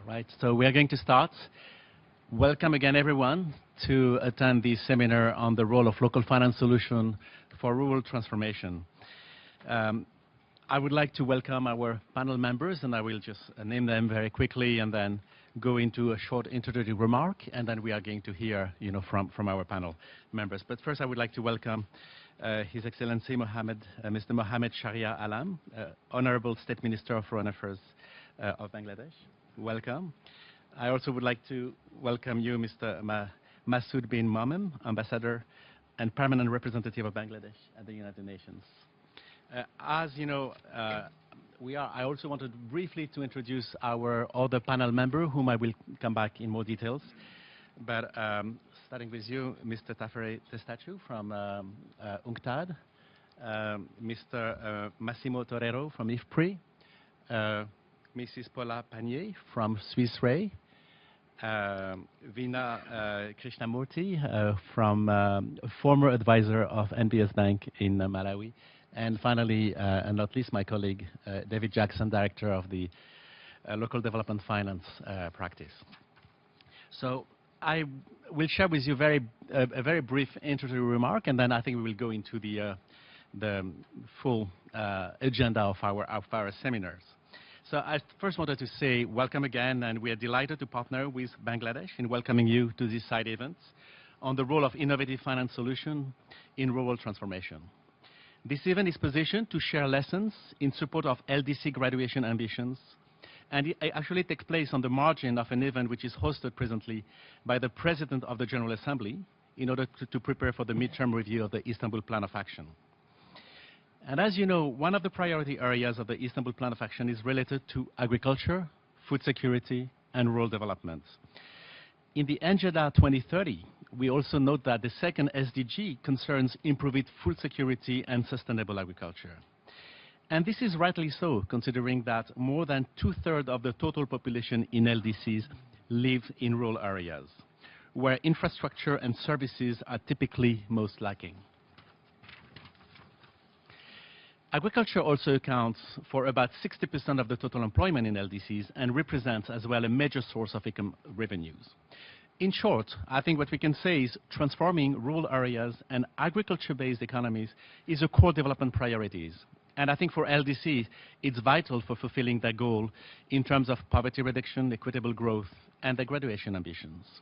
Right, so we are going to start. Welcome again, everyone, to attend the seminar on the role of local finance solution for rural transformation. I would like to welcome our panel members, and I will just name them very quickly and then go into a short introductory remark, and then we are going to hear, from our panel members. But first, I would like to welcome His Excellency Mr. Mohammed Sharia Alam, Honorable State Minister of Foreign Affairs of Bangladesh. Welcome. I also would like to welcome you, Mr. Masood bin Momen, Ambassador and Permanent Representative of Bangladesh at the United Nations. As you know, I also wanted briefly to introduce our other panel member, whom I will come back in more details. But starting with you, Mr. Tafere Testacu from UNCTAD, Mr. Massimo Torero from IFPRI, Mrs. Paula Panier from Swiss Re, Veena Krishnamurthy from former advisor of NBS Bank in Malawi, and finally, and not least, my colleague David Jackson, director of the Local Development Finance practice. So I will share with you a very brief introductory remark, and then I think we will go into the full agenda of our seminars. So I first wanted to say welcome again, and we are delighted to partner with Bangladesh in welcoming you to this side event on the role of innovative finance solution in rural transformation. This event is positioned to share lessons in support of LDC graduation ambitions, and it actually takes place on the margin of an event which is hosted presently by the President of the General Assembly in order to prepare for the midterm review of the Istanbul Plan of Action. And as you know, one of the priority areas of the Istanbul Plan of Action is related to agriculture, food security, and rural development. In the Agenda 2030, we also note that the second SDG concerns improved food security and sustainable agriculture. And this is rightly so, considering that more than 2/3 of the total population in LDCs live in rural areas, where infrastructure and services are typically most lacking. Agriculture also accounts for about 60% of the total employment in LDCs and represents as well a major source of income revenues. In short, I think what we can say is transforming rural areas and agriculture-based economies is a core development priorities. And I think for LDC, it's vital for fulfilling that goal in terms of poverty reduction, equitable growth, and the graduation ambitions.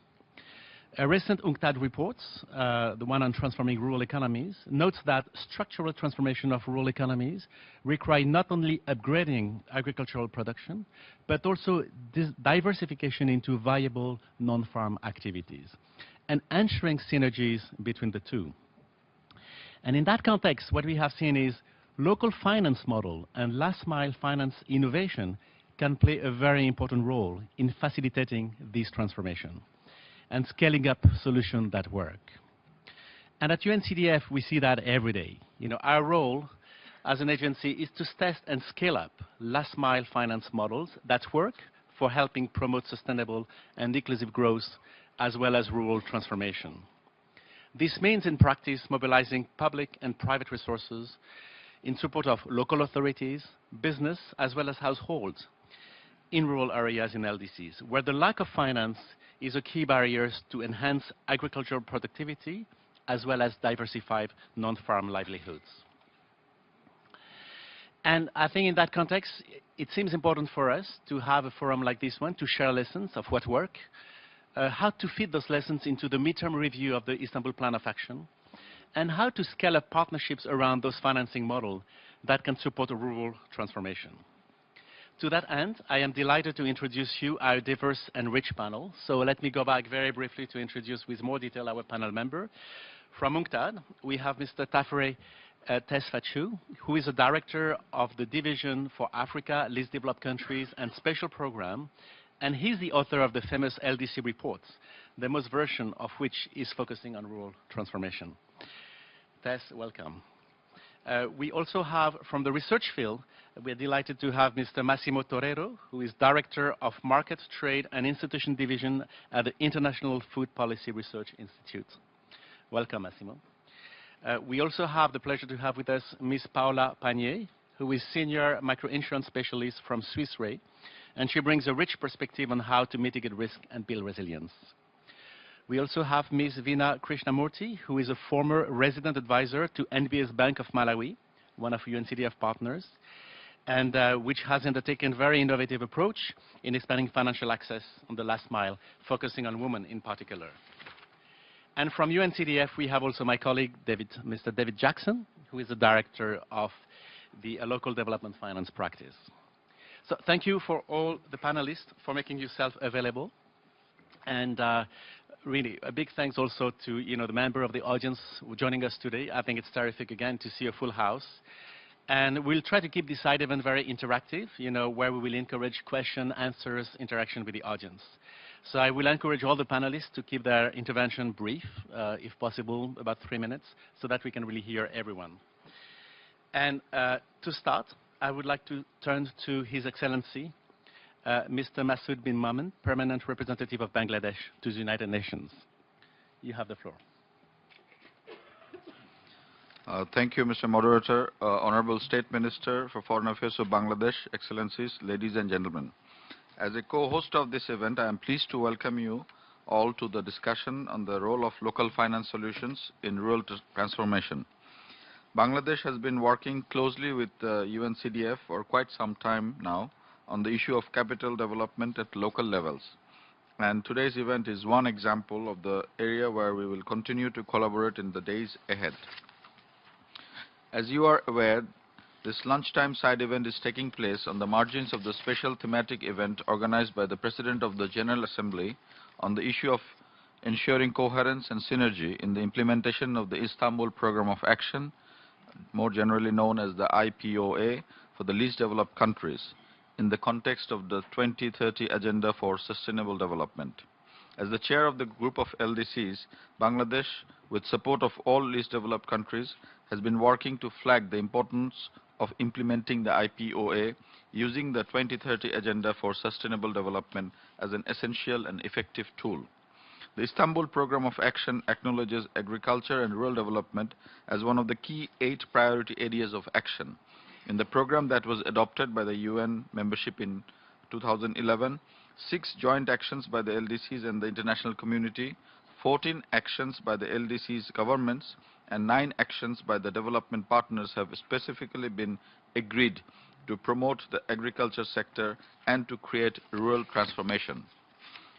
A recent UNCTAD report, the one on transforming rural economies, notes that structural transformation of rural economies require not only upgrading agricultural production, but also diversification into viable non-farm activities, and ensuring synergies between the two. And in that context, what we have seen is local finance model and last-mile finance innovation can play a very important role in facilitating this transformation and scaling up solutions that work. And at UNCDF, we see that every day. Our role as an agency is to test and scale up last-mile finance models that work for helping promote sustainable and inclusive growth, as well as rural transformation. This means, in practice, mobilizing public and private resources in support of local authorities, business, as well as households in rural areas in LDCs, where the lack of finance is a key barrier to enhance agricultural productivity as well as diversified non-farm livelihoods. And I think in that context, it seems important for us to have a forum like this one to share lessons of what work, how to fit those lessons into the midterm review of the Istanbul Plan of Action, and how to scale up partnerships around those financing models that can support a rural transformation. To that end, I am delighted to introduce you our diverse and rich panel. So let me go back very briefly to introduce with more detail our panel member. From UNCTAD, we have Mr. Tafere Testacu, who is a director of the Division for Africa, Least Developed Countries and Special Program, and he's the author of the famous LDC reports, the most version of which is focusing on rural transformation. Tess, welcome. We also have, from the research field, we are delighted to have Mr. Massimo Torero, who is Director of Market, Trade and Institution Division at the International Food Policy Research Institute. Welcome, Massimo. We also have the pleasure to have with us Ms. Paula Panier, who is Senior Microinsurance Specialist from Swiss Re, and she brings a rich perspective on how to mitigate risk and build resilience. We also have Ms. Veena Krishnamurthy, who is a former resident advisor to NBS Bank of Malawi, one of UNCDF partners, and which has undertaken a very innovative approach in expanding financial access on the last mile, focusing on women in particular. And from UNCDF, we have also my colleague, Mr. David Jackson, who is the director of the local development finance practice. So thank you for all the panelists for making yourself available. And really, a big thanks also to the member of the audience joining us today. I think it's terrific, again, to see a full house. And we'll try to keep this side event very interactive, where we will encourage question, answers, interaction with the audience. So I will encourage all the panelists to keep their intervention brief, if possible, about 3 minutes, so that we can really hear everyone. And to start, I would like to turn to His Excellency, Mr. Masood bin Momen, Permanent Representative of Bangladesh to the United Nations. You have the floor. Thank you, Mr. Moderator. Honorable State Minister for Foreign Affairs of Bangladesh, Excellencies, ladies and gentlemen. As a co-host of this event, I am pleased to welcome you all to the discussion on the role of local finance solutions in rural transformation. Bangladesh has been working closely with UNCDF for quite some time now on the issue of capital development at local levels. And today's event is one example of the area where we will continue to collaborate in the days ahead. As you are aware, this lunchtime side event is taking place on the margins of the special thematic event organized by the President of the General Assembly on the issue of ensuring coherence and synergy in the implementation of the Istanbul Programme of Action, more generally known as the IPOA, for the least developed countries, in the context of the 2030 Agenda for Sustainable Development. As the chair of the group of LDCs, Bangladesh, with support of all least developed countries, has been working to flag the importance of implementing the IPOA using the 2030 Agenda for Sustainable Development as an essential and effective tool. The Istanbul Programme of Action acknowledges agriculture and rural development as one of the key 8 priority areas of action. In the program that was adopted by the UN membership in 2011, 6 joint actions by the LDCs and the international community, 14 actions by the LDCs governments, and 9 actions by the development partners have specifically been agreed to promote the agriculture sector and to create rural transformation.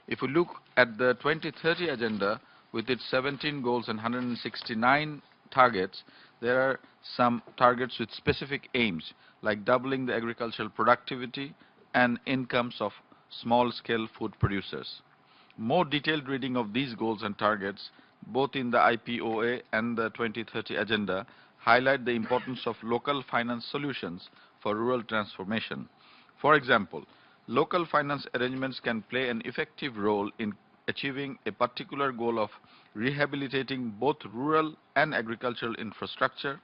If we look at the 2030 Agenda with its 17 goals and 169 targets, there are some targets with specific aims, like doubling the agricultural productivity and incomes of small-scale food producers. More detailed reading of these goals and targets, both in the IPOA and the 2030 Agenda, highlight the importance of local finance solutions for rural transformation. For example, local finance arrangements can play an effective role in achieving a particular goal of rehabilitating both rural and agricultural infrastructure,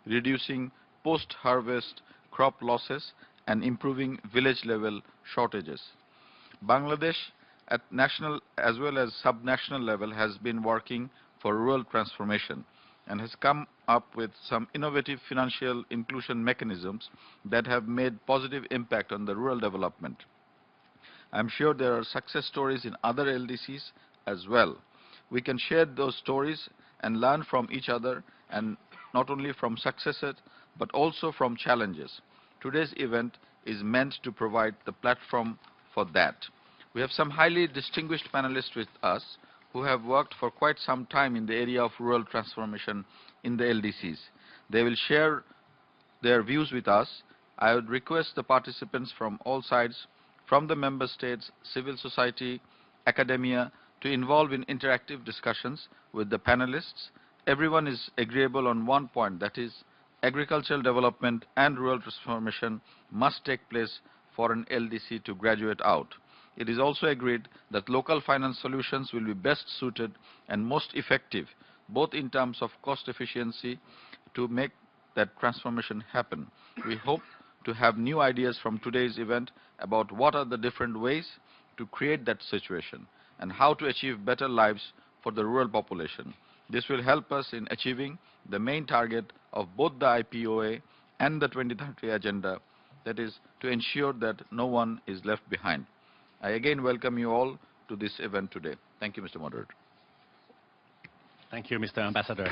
reducing post-harvest crop losses, and improving village-level shortages. Bangladesh, at national as well as subnational level, has been working for rural transformation and has come up with some innovative financial inclusion mechanisms that have made positive impact on the rural development. I'm sure there are success stories in other LDCs as well. We can share those stories and learn from each other, and not only from successes but also from challenges. Today's event is meant to provide the platform for that. We have some highly distinguished panelists with us who have worked for quite some time in the area of rural transformation in the LDCs. They will share their views with us. I would request the participants from all sides, from the member states, civil society, academia, to involve in interactive discussions with the panelists. Everyone is agreeable on one point, that is, agricultural development and rural transformation must take place for an LDC to graduate out. It is also agreed that local finance solutions will be best suited and most effective, both in terms of cost efficiency, to make that transformation happen. We hope to have new ideas from today's event about what are the different ways to create that situation and how to achieve better lives for the rural population. This will help us in achieving the main target of both the IPOA and the 2030 Agenda, that is to ensure that no one is left behind. I again welcome you all to this event today. Thank you, Mr. Moderator. Thank you, Mr. Ambassador.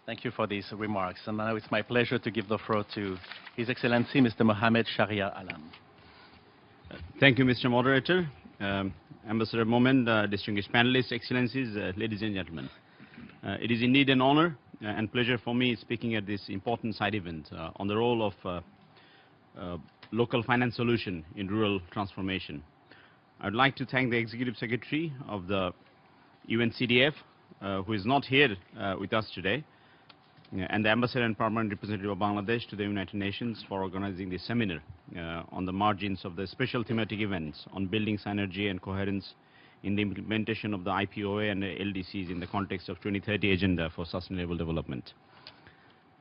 Thank you for these remarks. And now it's my pleasure to give the floor to His Excellency, Mr. Mohammed Sharia Alam. Thank you, Mr. Moderator. Ambassador Momen, distinguished panelists, Excellencies, ladies and gentlemen. It is indeed an honor and pleasure for me speaking at this important side event on the role of local finance solution in rural transformation. I would like to thank the Executive Secretary of the UNCDF, who is not here with us today, and the Ambassador and Permanent Representative of Bangladesh to the United Nations for organizing this seminar on the margins of the special thematic events on building synergy and coherence in the implementation of the IPOA and the LDCs in the context of 2030 Agenda for Sustainable Development.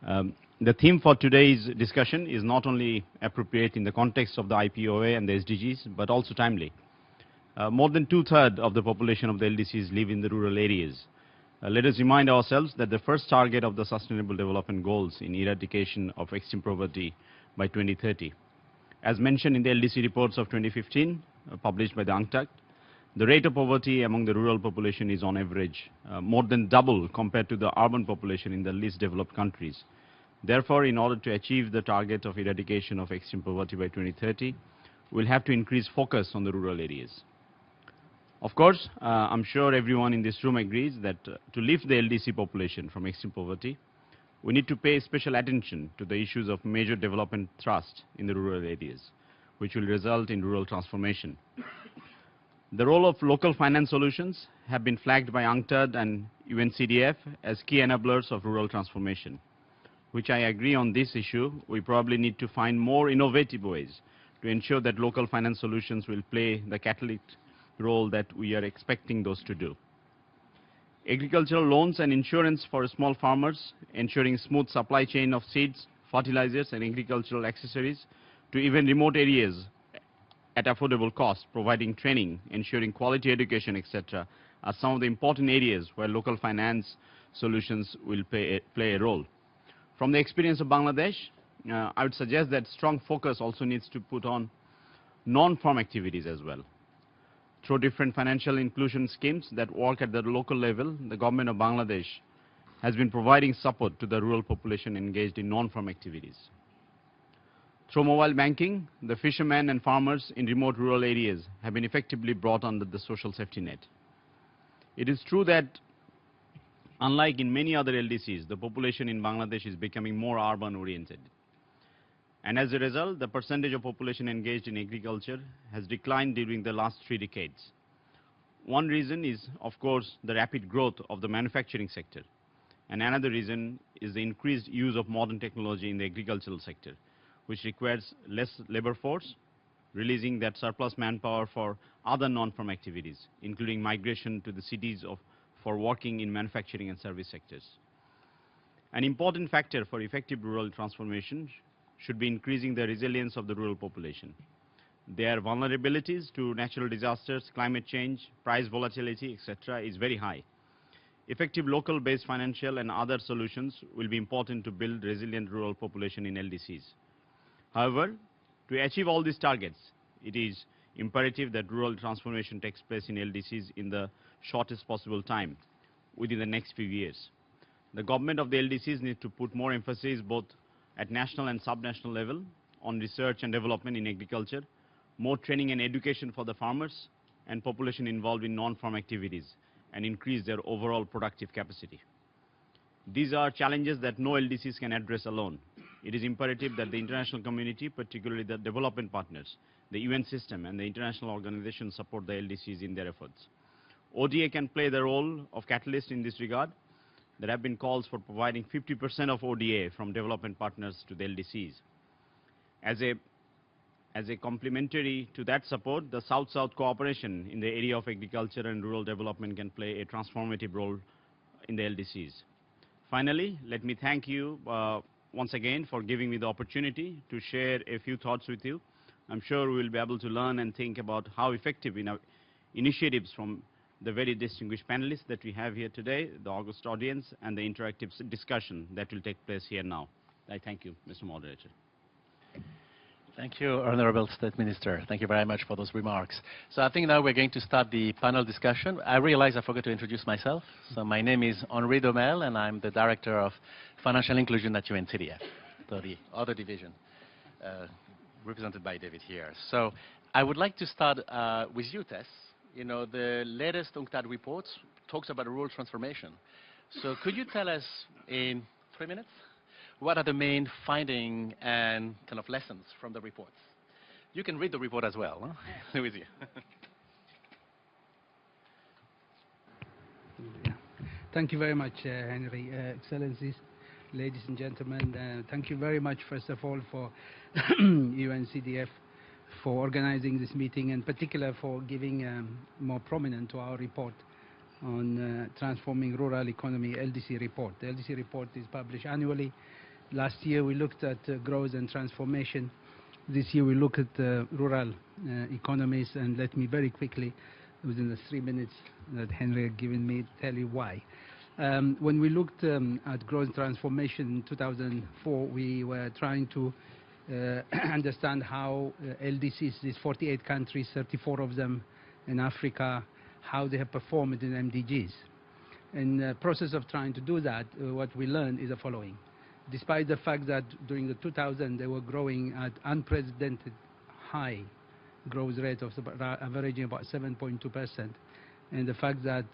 The theme for today's discussion is not only appropriate in the context of the IPOA and the SDGs, but also timely. More than two-thirds of the population of the LDCs live in the rural areas. Let us remind ourselves that the first target of the Sustainable Development Goals in eradication of extreme poverty by 2030. As mentioned in the LDC reports of 2015, published by the UNCTAD, the rate of poverty among the rural population is on average more than double compared to the urban population in the least developed countries. Therefore, in order to achieve the target of eradication of extreme poverty by 2030, we'll have to increase focus on the rural areas. Of course, I'm sure everyone in this room agrees that to lift the LDC population from extreme poverty, we need to pay special attention to the issues of major development thrust in the rural areas, which will result in rural transformation. The role of local finance solutions have been flagged by UNCTAD and UNCDF as key enablers of rural transformation, which I agree on this issue. We probably need to find more innovative ways to ensure that local finance solutions will play the catalytic role that we are expecting those to do. Agricultural loans and insurance for small farmers, ensuring smooth supply chain of seeds, fertilizers and agricultural accessories to even remote areas at affordable cost, providing training, ensuring quality education, etc., are some of the important areas where local finance solutions will play a role. From the experience of Bangladesh, I would suggest that strong focus also needs to put on non-farm activities as well. Through different financial inclusion schemes that work at the local level, the government of Bangladesh has been providing support to the rural population engaged in non-farm activities. Through mobile banking, the fishermen and farmers in remote rural areas have been effectively brought under the social safety net. It is true that, unlike in many other LDCs, the population in Bangladesh is becoming more urban-oriented. And as a result, the percentage of population engaged in agriculture has declined during the last 3 decades. One reason is, of course, the rapid growth of the manufacturing sector. And another reason is the increased use of modern technology in the agricultural sector, which requires less labor force, releasing that surplus manpower for other non-farm activities, including migration to the cities for working in manufacturing and service sectors. An important factor for effective rural transformation should be increasing the resilience of the rural population. Their vulnerabilities to natural disasters, climate change, price volatility, etc. is very high. Effective local-based financial and other solutions will be important to build resilient rural population in LDCs. However, to achieve all these targets, it is imperative that rural transformation takes place in LDCs in the shortest possible time, within the next few years. The government of the LDCs needs to put more emphasis both at national and subnational level on research and development in agriculture, more training and education for the farmers and population involved in non-farm activities, and increase their overall productive capacity. These are challenges that no LDCs can address alone. It is imperative that the international community, particularly the development partners, the UN system and the international organizations support the LDCs in their efforts. ODA can play the role of catalyst in this regard. There have been calls for providing 50% of ODA from development partners to the LDCs. As a complementary to that support, the South-South cooperation in the area of agriculture and rural development can play a transformative role in the LDCs. Finally, let me thank you once again for giving me the opportunity to share a few thoughts with you. I'm sure we will be able to learn and think about how effective initiatives from the very distinguished panelists that we have here today, the august audience, and the interactive discussion that will take place here now. I thank you, Mr. Moderator. Thank you, Honorable State Minister. Thank you very much for those remarks. So I think now we're going to start the panel discussion. I realize I forgot to introduce myself. So my name is Henri Domel, and I'm the Director of Financial Inclusion at UNCDF, so the other division, represented by David here. So I would like to start with you, Tess. You know, the latest UNCTAD report talks about rural transformation. So could you tell us in 3 minutes, what are the main findings and kind of lessons from the reports? You can read the report as well, huh? With you. Thank you very much, Henry. Excellencies, ladies and gentlemen, thank you very much, first of all, for UNCDF for organizing this meeting, in particular for giving more prominence to our report on transforming rural economy, LDC report. The LDC report is published annually. Last year we looked at growth and transformation. This year we look at rural economies, and let me very quickly, within the 3 minutes that Henry had given me, tell you why. When we looked at growth and transformation in 2004, we were trying to understand how LDCs, these 48 countries, 34 of them in Africa, how they have performed in MDGs. In the process of trying to do that, what we learned is the following. Despite the fact that during the 2000s they were growing at unprecedented high growth rate of averaging about 7.2%, and the fact that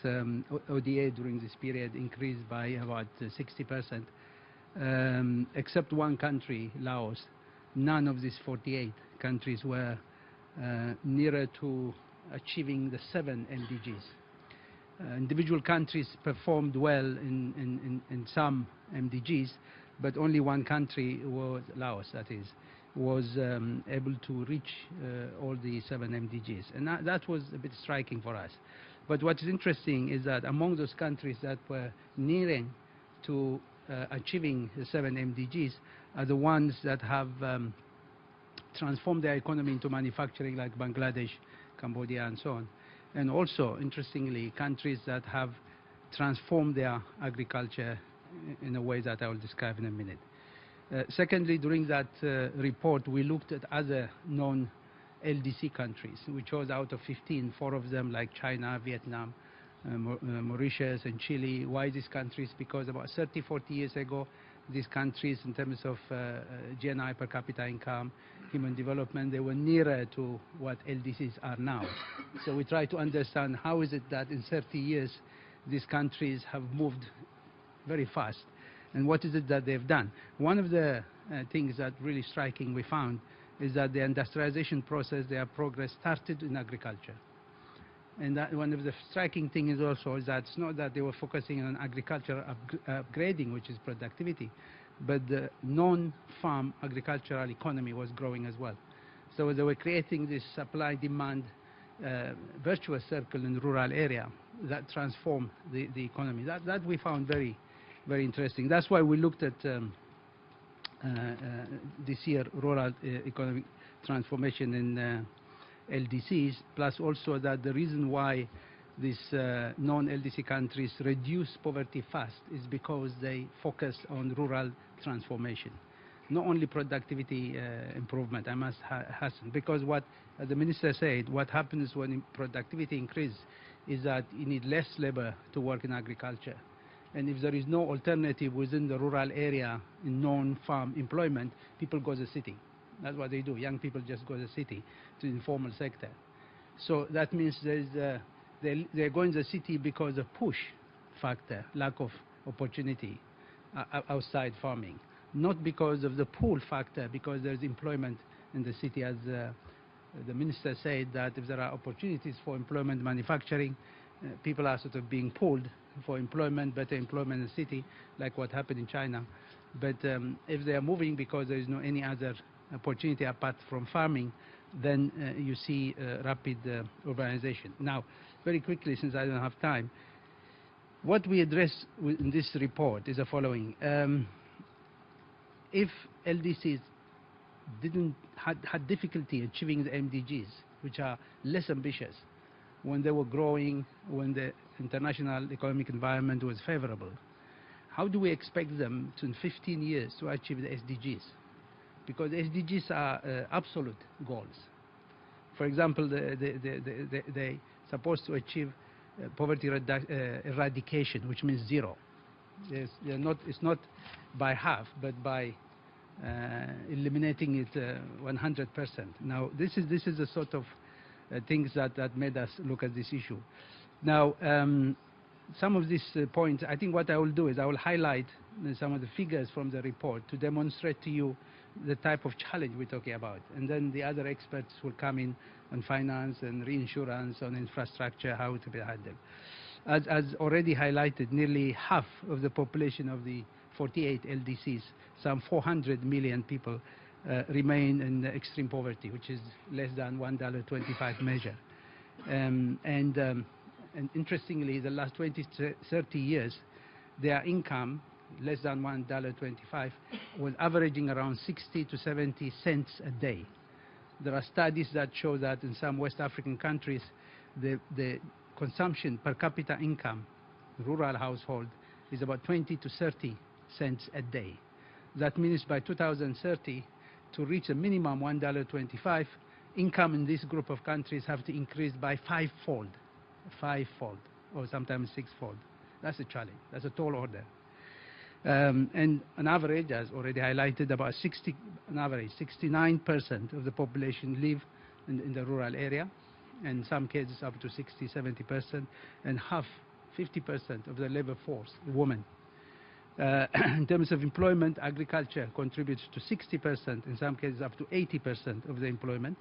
ODA during this period increased by about 60%, except one country, Laos, none of these 48 countries were nearer to achieving the 7 MDGs. Individual countries performed well in some MDGs, but only one country, was Laos, that is, was able to reach all the 7 MDGs. And that was a bit striking for us. But what is interesting is that among those countries that were nearing to achieving the 7 MDGs are the ones that have transformed their economy into manufacturing, like Bangladesh, Cambodia, and so on. And also, interestingly, countries that have transformed their agriculture in a way that I will describe in a minute. Secondly, during that report, we looked at other non-LDC countries. We chose out of 15, 4 of them, like China, Vietnam, Mauritius, and Chile. Why these countries? Because about 30, 40 years ago, these countries, in terms of GNI per capita income, human development, they were nearer to what LDCs are now. So we try to understand how is it that in 30 years these countries have moved very fast, and what is it that they've done. One of the things that really striking we found is that the industrialization process, their progress started in agriculture. And that one of the striking things also is that it's not that they were focusing on agriculture upgrading, which is productivity, but the non-farm agricultural economy was growing as well. So they were creating this supply-demand virtuous circle in the rural area that transformed the economy. That we found very, very interesting. That's why we looked at this year rural economic transformation in LDCs, plus also that the reason why these non-LDC countries reduce poverty fast is because they focus on rural transformation. Not only productivity improvement, I must hasten, because what the minister said, what happens when productivity increases is that you need less labor to work in agriculture. And if there is no alternative within the rural area in non-farm employment, people go to the city. That's what they do. Young people just go to the city, to the informal sector. So that means they're going to the city because of push factor, lack of opportunity outside farming. Not because of the pull factor, because there's employment in the city, as the minister said, that if there are opportunities for employment manufacturing, people are sort of being pulled for employment, better employment in the city, like what happened in China. But if they are moving because there is no any other opportunity apart from farming, then you see rapid urbanization. Now, very quickly, since I don't have time, what we address in this report is the following. If LDCs had difficulty achieving the MDGs, which are less ambitious, when they were growing, when the international economic environment was favorable, how do we expect them to, in 15 years, to achieve the SDGs? because SDGs are absolute goals. For example, they supposed to achieve poverty eradication, which means zero. It's not by half, but by eliminating it 100%. Now, this is the sort of things that made us look at this issue. Now, some of these points, I think what I will do is I will highlight some of the figures from the report to demonstrate to you the type of challenge we're talking about. And then the other experts will come in on finance and reinsurance, on infrastructure, how to be handled. As already highlighted, nearly half of the population of the 48 LDCs, some 400 million people, remain in extreme poverty, which is less than $1.25 measure. And interestingly, the last 20, 30 years, their income, less than $1.25, was averaging around 60 to 70 cents a day. There are studies that show that in some West African countries, the consumption per capita income, rural household, is about 20 to 30 cents a day. That means by 2030, to reach a minimum $1.25, income in this group of countries have to increase by fivefold, or sometimes sixfold. That's a challenge. That's a tall order. And on average, as already highlighted, about 69% of the population live in the rural area, and in some cases up to 60, 70%, and half, 50% of the labor force, women. In terms of employment, agriculture contributes to 60%, in some cases up to 80% of the employment.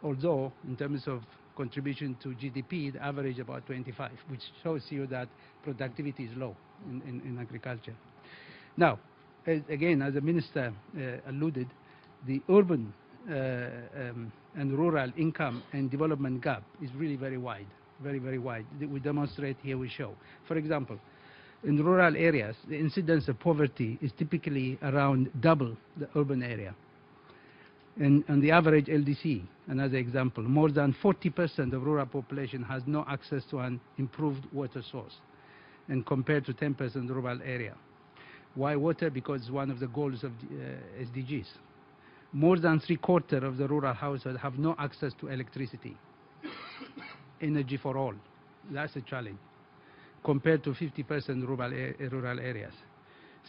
Although, in terms of contribution to GDP, the average about 25, which shows you that productivity is low in agriculture. Now, again, as the minister alluded, the urban and rural income and development gap is really very wide, very wide. We demonstrate here, we show. For example, in rural areas, the incidence of poverty is typically around double the urban area. And on the average LDC, another example, more than 40% of rural population has no access to an improved water source, and compared to 10% rural area. Why water? Because it's one of the goals of SDGs. More than 3/4 of the rural households have no access to electricity. Energy for all. That's a challenge, compared to 50% rural areas.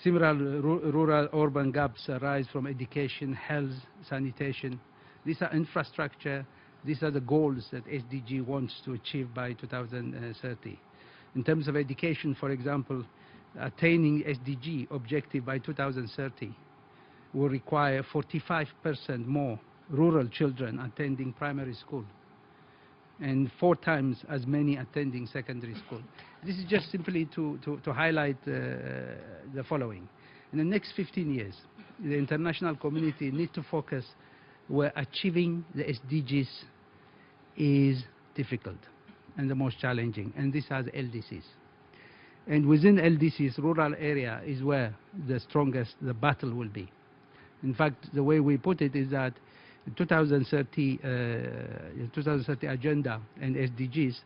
Similar rural-urban gaps arise from education, health, sanitation. These are infrastructure. These are the goals that SDG wants to achieve by 2030. In terms of education, for example, attaining SDG objective by 2030 will require 45% more rural children attending primary school and 4 times as many attending secondary school. This is just simply to highlight the following. In the next 15 years, the international community needs to focus where achieving the SDGs is difficult and the most challenging, and these are the LDCs. And within LDCs, rural area is where the strongest the battle will be. In fact, the way we put it is that the 2030 agenda and SDGs,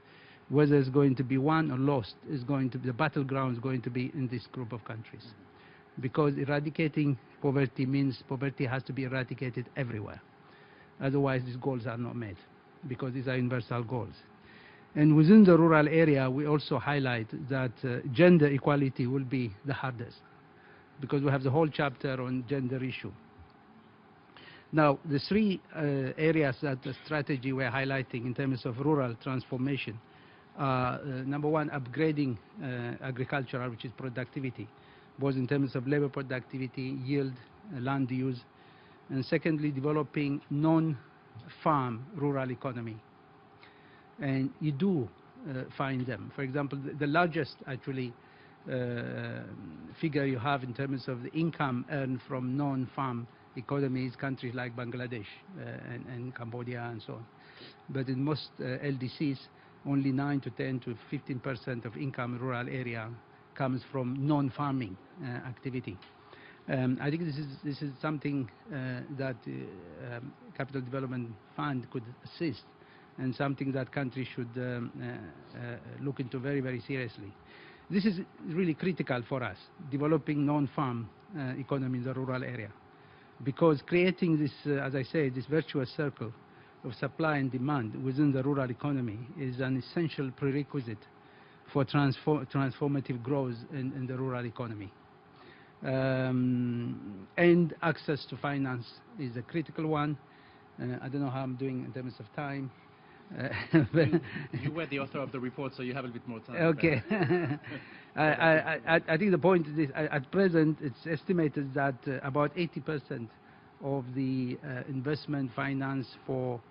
whether it's going to be won or lost, is going to be, the battleground is going to be in this group of countries. Because eradicating poverty means poverty has to be eradicated everywhere. Otherwise, these goals are not met, because these are universal goals. And within the rural area, we also highlight that gender equality will be the hardest, because we have the whole chapter on gender issue. Now, the 3 areas that the strategy we're highlighting in terms of rural transformation are, number 1, upgrading agricultural, which is productivity, both in terms of labor productivity, yield, land use, and secondly, developing non-farm rural economy. And you do find them. For example, the largest, actually, figure you have in terms of the income earned from non-farm economies, countries like Bangladesh and Cambodia and so on. But in most LDCs, only 9 to 10 to 15% of income in rural area comes from non-farming activity. I think this is something that Capital Development Fund could assist, and something that countries should look into very, very seriously. This is really critical for us, developing non-farm economy in the rural area. because creating this, as I say, this virtuous circle of supply and demand within the rural economy is an essential prerequisite for transformative growth in the rural economy. And access to finance is a critical one. I don't know how I'm doing in terms of time. You were the author of the report, so you have a bit more time. Okay. I think the point is, at present, it's estimated that about 80% of the investment finance for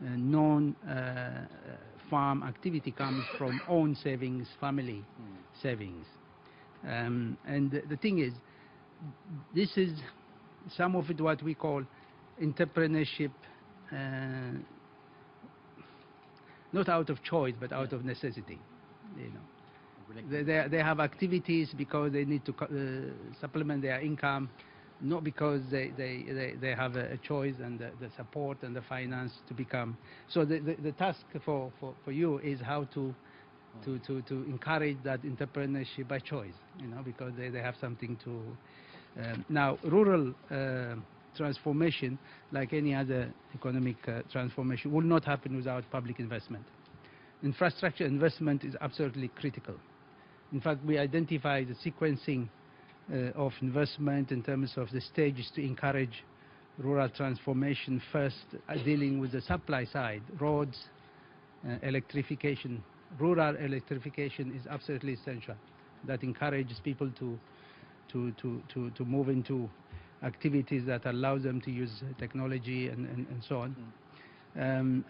non-farm activity comes from own savings, family savings. And the thing is, this is some of it what we call entrepreneurship, not out of choice, but out of necessity. You know, they have activities because they need to supplement their income, not because they have a choice and the support and the finance to become. So the task for you is how to encourage that entrepreneurship by choice, you know, because they have something to. Now, rural transformation, like any other economic transformation, will not happen without public investment. Infrastructure investment is absolutely critical. In fact, we identify the sequencing of investment in terms of the stages to encourage rural transformation. First, dealing with the supply side, roads, electrification. Rural electrification is absolutely essential. That encourages people to move into activities that allow them to use technology and so on.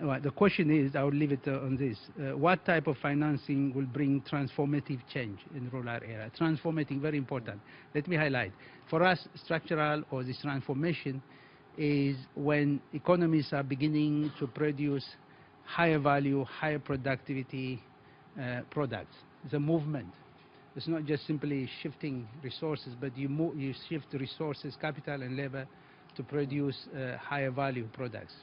Well, the question is, I will leave it on this. What type of financing will bring transformative change in rural area? Transformating, very important. Let me highlight. For us, structural or this transformation is when economies are beginning to produce higher value, higher productivity products. It's a movement. It's not just simply shifting resources, but you shift resources, capital and labor to produce higher value products.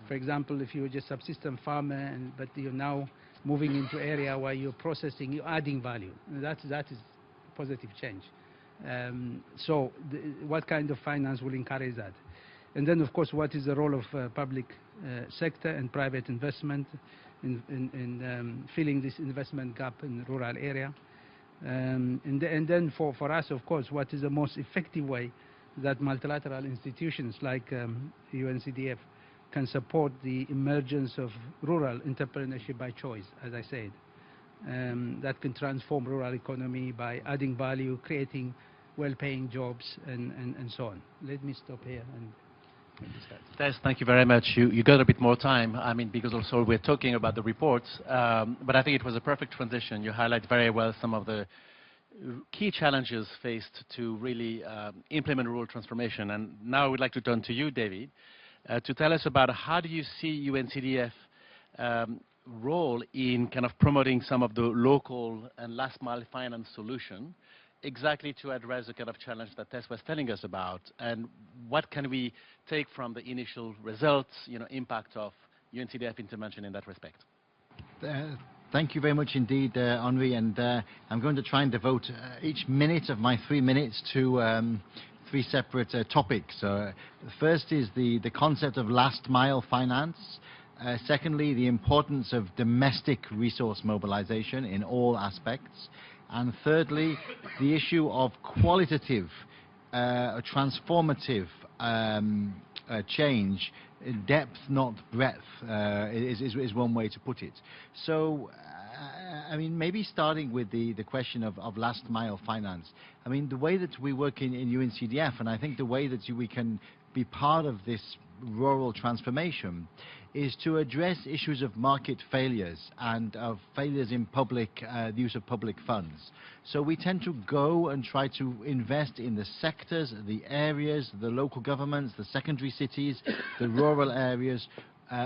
For example, if you're just a subsistence farmer, but you're now moving into area where you're processing, you're adding value. That is positive change. So what kind of finance will encourage that? And then, of course, what is the role of public sector and private investment in filling this investment gap in rural area? And then for us, of course, what is the most effective way that multilateral institutions like UNCDF can support the emergence of rural entrepreneurship by choice, as I said, that can transform rural economy by adding value, creating well-paying jobs, and so on. Let me stop here and discuss. Tess, thank you very much. You got a bit more time, I mean, because also we're talking about the reports, but I think it was a perfect transition. You highlight very well some of the key challenges faced to really implement rural transformation. And now I would like to turn to you, David, to tell us about how do you see UNCDF role in kind of promoting some of the local and last mile finance solution exactly to address the kind of challenge that Tess was telling us about, and what can we take from the initial results, impact of UNCDF intervention in that respect? Thank you very much indeed, Henri, and I'm going to try and devote each minute of my 3 minutes to three separate topics. The first is the concept of last mile finance. Secondly, the importance of domestic resource mobilization in all aspects. And thirdly, the issue of qualitative, transformative change, depth, not breadth, is one way to put it. So, I mean, maybe starting with the question of last mile finance. I mean, the way that we work in UNCDF, and I think the way that we can be part of this rural transformation, is to address issues of market failures and of failures in public, the use of public funds. So we tend to go and try to invest in the sectors, the areas, the local governments, the secondary cities, the rural areas,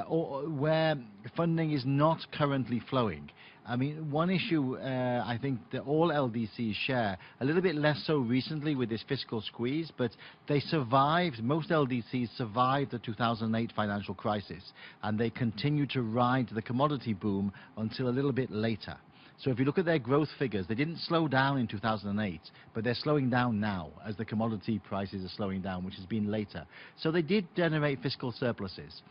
or where funding is not currently flowing. I mean, one issue I think that all LDCs share, a little bit less so recently with this fiscal squeeze, but they survived, most LDCs survived the 2008 financial crisis, and they continue to ride the commodity boom until a little bit later. So if you look at their growth figures, they didn't slow down in 2008, but they're slowing down now as the commodity prices are slowing down, which has been later. So they did generate fiscal surpluses.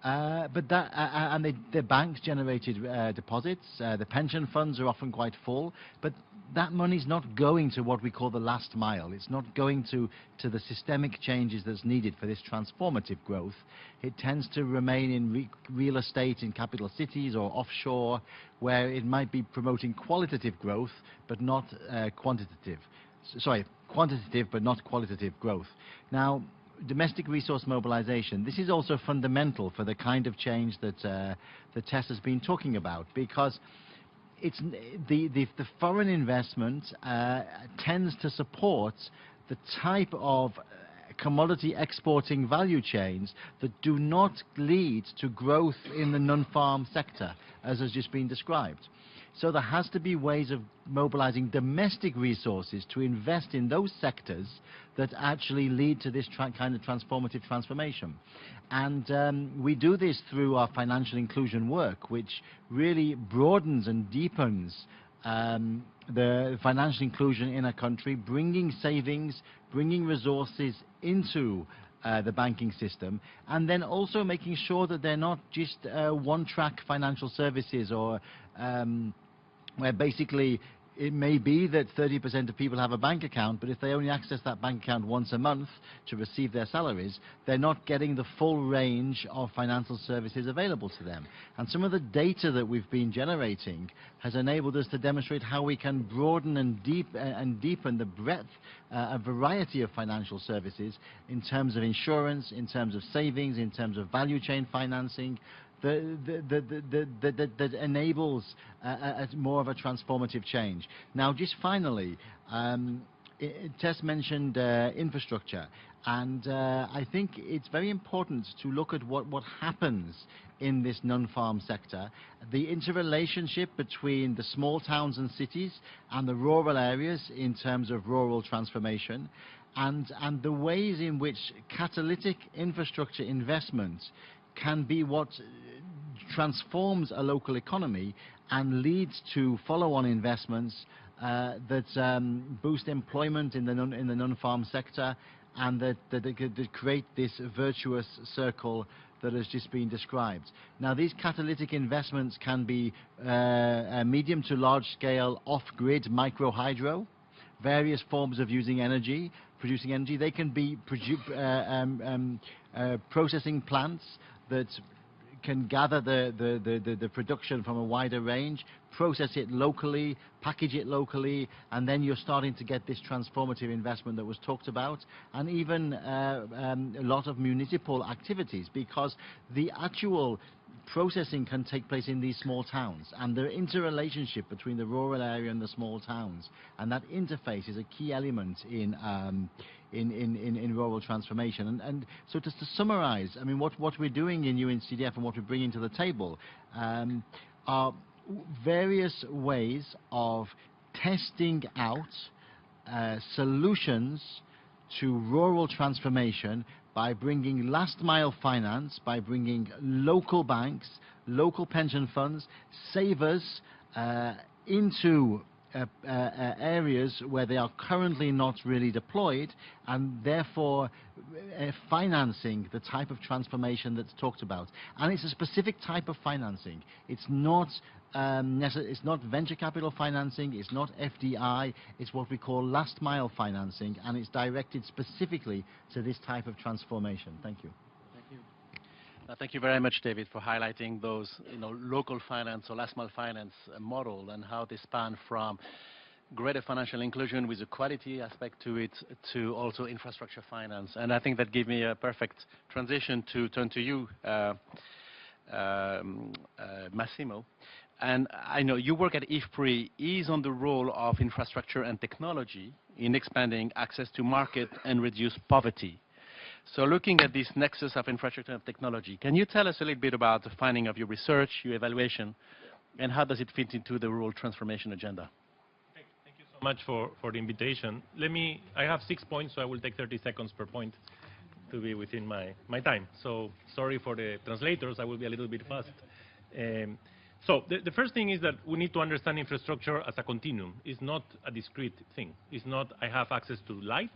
The banks generated deposits. The pension funds are often quite full, but that money's not going to what we call the last mile. It's not going to the systemic changes that's needed for this transformative growth. It tends to remain in real estate in capital cities or offshore, where it might be promoting qualitative growth, but not quantitative. Sorry, quantitative but not qualitative growth. Now, domestic resource mobilization, this is also fundamental for the kind of change that Tess has been talking about, because it's the foreign investment tends to support the type of commodity exporting value chains that do not lead to growth in the non-farm sector, as has just been described. So there has to be ways of mobilizing domestic resources to invest in those sectors that actually lead to this kind of transformative transformation. And we do this through our financial inclusion work, which really broadens and deepens the financial inclusion in a country, bringing savings, bringing resources into the banking system, and then also making sure that they're not just one-track financial services, or where basically it may be that 30% of people have a bank account, but if they only access that bank account once a month to receive their salaries, they're not getting the full range of financial services available to them. And some of the data that we've been generating has enabled us to demonstrate how we can broaden and deepen the breadth, a variety of financial services in terms of insurance, in terms of savings, in terms of value chain financing, that enables more of a transformative change. Now, just finally, Tess mentioned infrastructure, and I think it's very important to look at what happens in this non-farm sector, the interrelationship between the small towns and cities and the rural areas in terms of rural transformation, and the ways in which catalytic infrastructure investment can be what transforms a local economy and leads to follow-on investments that boost employment in the non-farm sector, and that create this virtuous circle that has just been described. Now, these catalytic investments can be medium to large-scale off-grid micro-hydro, various forms of producing energy. They can be processing plants that can gather the production from a wider range, process it locally, package it locally, and then you're starting to get this transformative investment that was talked about, and even a lot of municipal activities, because the actual processing can take place in these small towns, and the interrelationship between the rural area and the small towns, and that interface is a key element in rural transformation. And so just to summarize, I mean, what we're doing in UNCDF and what we're bringing to the table are various ways of testing out solutions to rural transformation by bringing last mile finance, by bringing local banks, local pension funds, savers into areas where they are currently not really deployed, and therefore financing the type of transformation that's talked about. And it's a specific type of financing. It's not venture capital financing, it's not FDI, it's what we call last mile financing, and it's directed specifically to this type of transformation. Thank you. Thank you. Thank you very much, David, for highlighting those local finance or last mile finance model, and how they span from greater financial inclusion with a quality aspect to it, to also infrastructure finance. And I think that gave me a perfect transition to turn to you, Massimo. And I know you work at IFPRI is on the role of infrastructure and technology in expanding access to market and reduce poverty. So looking at this nexus of infrastructure and technology, can you tell us a little bit about the finding of your research, your evaluation, and how does it fit into the rural transformation agenda? Thank you so much for the invitation. I have 6 points, so I will take 30 seconds per point to be within my time. So sorry for the translators, I will be a little bit fast. So the first thing is that we need to understand infrastructure as a continuum. It's not a discrete thing. It's not I have access to light,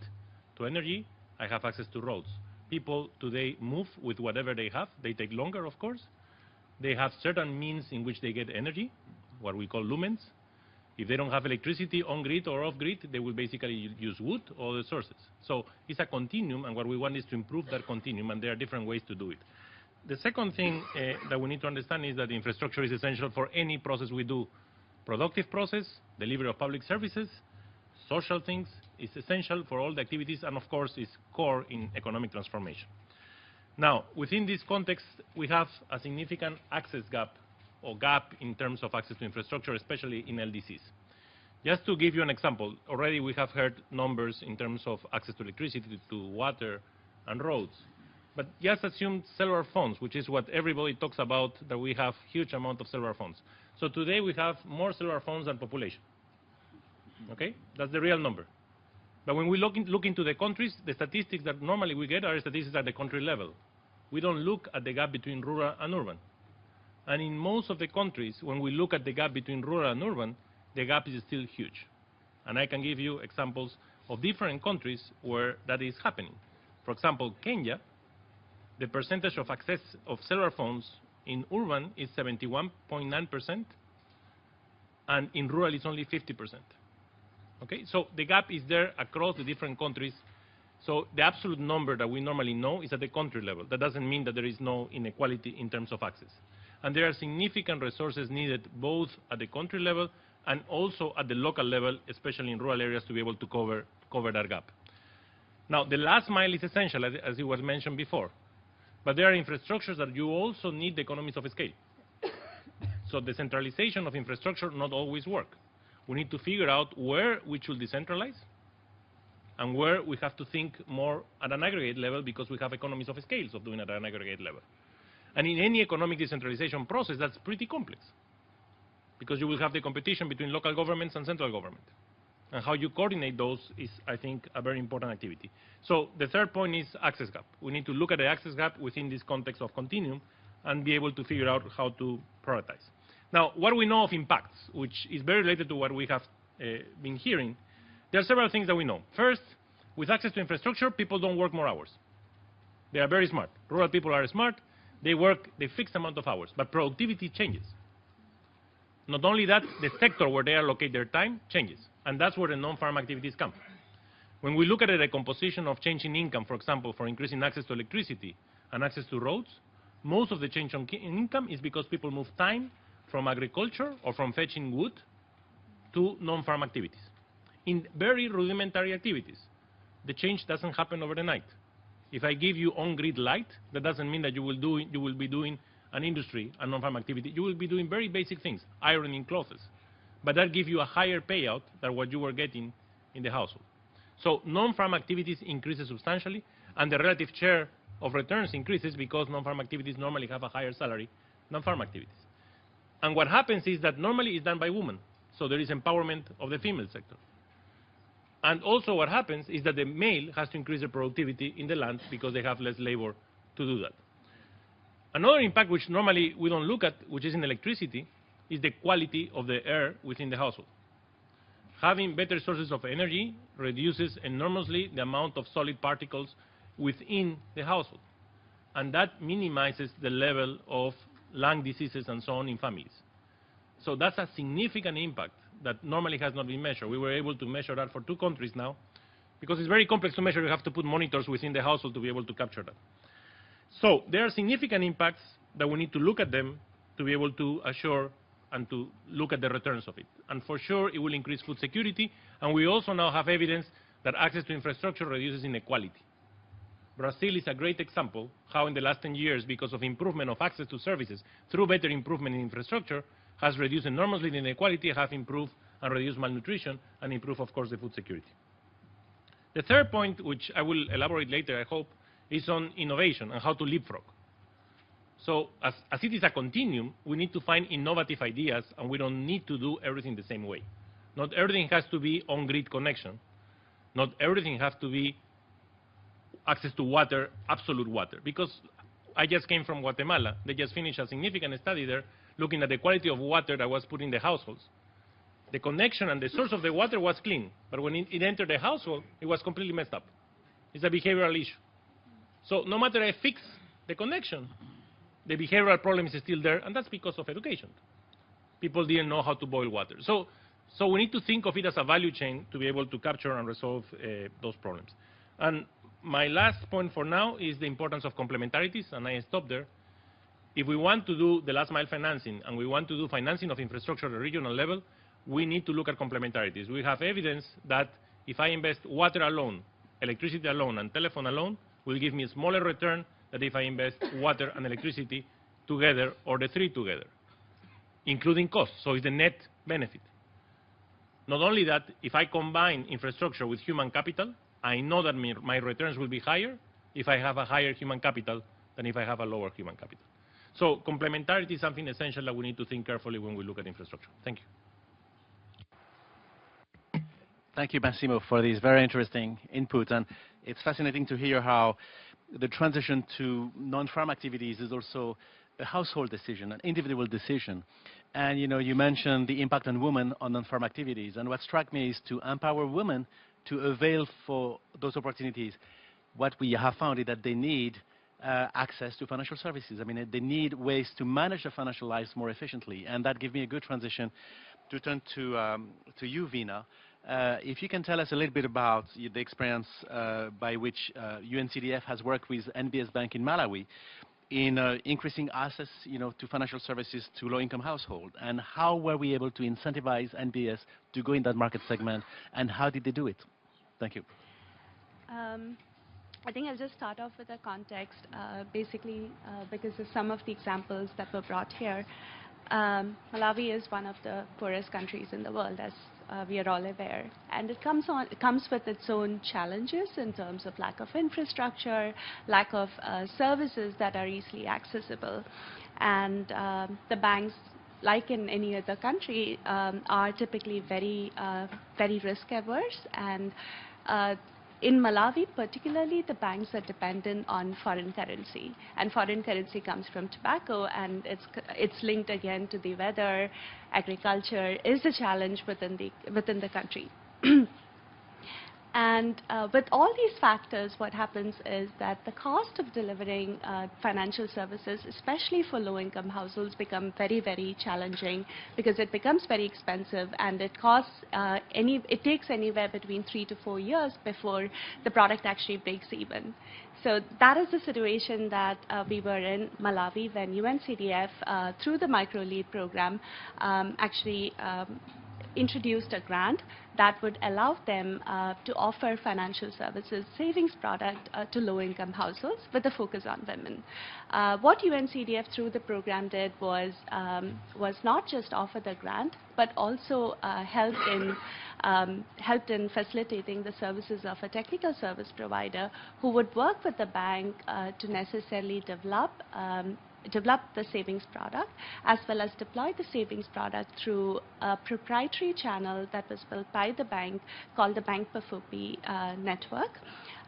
to energy, I have access to roads. People today move with whatever they have. They take longer, of course. They have certain means in which they get energy, what we call lumens. If they don't have electricity on-grid or off-grid, they will basically use wood or other sources. So it's a continuum, and what we want is to improve that continuum, and there are different ways to do it. The second thing that we need to understand is that infrastructure is essential for any process we do. Productive process, delivery of public services, social things, is essential for all the activities, and of course is core in economic transformation. Now, within this context, we have a significant access gap, or gap in terms of access to infrastructure, especially in LDCs. Just to give you an example, already we have heard numbers in terms of access to electricity, to water, and roads. But just assume cellular phones, which is what everybody talks about, that we have huge amount of cellular phones. So today we have more cellular phones than population. Okay? That's the real number. But when we look into the countries, the statistics that normally we get are statistics at the country level. We don't look at the gap between rural and urban. And in most of the countries, when we look at the gap between rural and urban, the gap is still huge. And I can give you examples of different countries where that is happening. For example, Kenya, the percentage of access of cellular phones in urban is 71.9%, and in rural it's only 50%. Okay, so the gap is there across the different countries. So the absolute number that we normally know is at the country level. That doesn't mean that there is no inequality in terms of access. And there are significant resources needed both at the country level and also at the local level, especially in rural areas, to be able to cover that gap. Now, the last mile is essential, as it was mentioned before. But there are infrastructures that you also need the economies of scale. So the centralization of infrastructure not always work. We need to figure out where we should decentralize and where we have to think more at an aggregate level, because we have economies of scales of doing it at an aggregate level. And in any economic decentralization process, that's pretty complex, because you will have the competition between local governments and central government. And how you coordinate those is, I think, a very important activity. So the third point is access gap. We need to look at the access gap within this context of continuum and be able to figure out how to prioritize. Now, what we know of impacts, which is very related to what we have been hearing, there are several things that we know. First, with access to infrastructure, people don't work more hours. They are very smart. Rural people are smart. They work the fixed amount of hours, but productivity changes. Not only that, the sector where they allocate their time changes, and that's where the non-farm activities come. When we look at the decomposition of change in income, for example, for increasing access to electricity and access to roads, most of the change in income is because people move time from agriculture or from fetching wood to non-farm activities. In very rudimentary activities, the change doesn't happen over the night. If I give you on-grid light, that doesn't mean that you will be doing an industry, a non-farm activity. You will be doing very basic things, ironing clothes. But that gives you a higher payout than what you were getting in the household. So non-farm activities increases substantially, and the relative share of returns increases because non-farm activities normally have a higher salary than farm activities. And what happens is that normally it's done by women. So there is empowerment of the female sector. And also what happens is that the male has to increase their productivity in the land because they have less labor to do that. Another impact which normally we don't look at, which is in electricity, is the quality of the air within the household. Having better sources of energy reduces enormously the amount of solid particles within the household. And that minimizes the level of lung diseases and so on in families. So that's a significant impact that normally has not been measured. We were able to measure that for 2 countries now. Because it's very complex to measure, you have to put monitors within the household to be able to capture that. So there are significant impacts that we need to look at them to be able to assure and to look at the returns of it. And for sure, it will increase food security. And we also now have evidence that access to infrastructure reduces inequality. Brazil is a great example how in the last 10 years, because of improvement of access to services through better improvement in infrastructure, has reduced enormously the inequality, have improved and reduced malnutrition, and improved, of course, the food security. The third point, which I will elaborate later, I hope, is on innovation and how to leapfrog. So as it is a continuum, we need to find innovative ideas, and we don't need to do everything the same way. Not everything has to be on-grid connection. Not everything has to be access to water, absolute water. Because I just came from Guatemala. They just finished a significant study there looking at the quality of water that was put in the households. The connection and the source of the water was clean, but when it entered the household, it was completely messed up. It's a behavioral issue. So no matter I fix the connection, the behavioral problem is still there, and that's because of education. People didn't know how to boil water. So we need to think of it as a value chain to be able to capture and resolve those problems. And my last point for now is the importance of complementarities, and I stop there. If we want to do the last mile financing and we want to do financing of infrastructure at a regional level, we need to look at complementarities. We have evidence that if I invest water alone, electricity alone, and telephone alone, will give me a smaller return than if I invest water and electricity together or the three together, including costs. So it's the net benefit. Not only that, if I combine infrastructure with human capital, I know that my returns will be higher if I have a higher human capital than if I have a lower human capital. So complementarity is something essential that we need to think carefully when we look at infrastructure. Thank you. Thank you, Massimo, for this very interesting input. And it's fascinating to hear how the transition to non-farm activities is also a household decision, an individual decision. And you mentioned the impact on women on non-farm activities. And what struck me is to empower women to avail for those opportunities. What we have found is that they need access to financial services. I mean, they need ways to manage their financial lives more efficiently. And that gives me a good transition to turn to you, Vina. If you can tell us a little bit about the experience by which UNCDF has worked with NBS Bank in Malawi in increasing access, to financial services to low-income households, and how were we able to incentivize NBS to go in that market segment, and how did they do it? Thank you. I think I'll just start off with a context, basically because of some of the examples that were brought here. Malawi is one of the poorest countries in the world, as we are all aware, and it comes with its own challenges in terms of lack of infrastructure, lack of services that are easily accessible, and the banks, like in any other country, are typically very risk averse, and in Malawi particularly, the banks are dependent on foreign currency, and foreign currency comes from tobacco, and it's linked again to the weather. Agriculture is a challenge within the country. And with all these factors, what happens is that the cost of delivering financial services, especially for low-income households, become very, very challenging because it becomes very expensive, and it costs it takes anywhere between 3 to 4 years before the product actually breaks even. So that is the situation that we were in Malawi when UNCDF, through the micro-lead program, actually introduced a grant that would allow them to offer financial services savings product to low-income households with a focus on women. What UNCDF through the program did was not just offer the grant, but also helped in facilitating the services of a technical service provider who would work with the bank to necessarily develop the savings product, as well as deploy the savings product through a proprietary channel that was built by the bank called the Bank Pafupi network,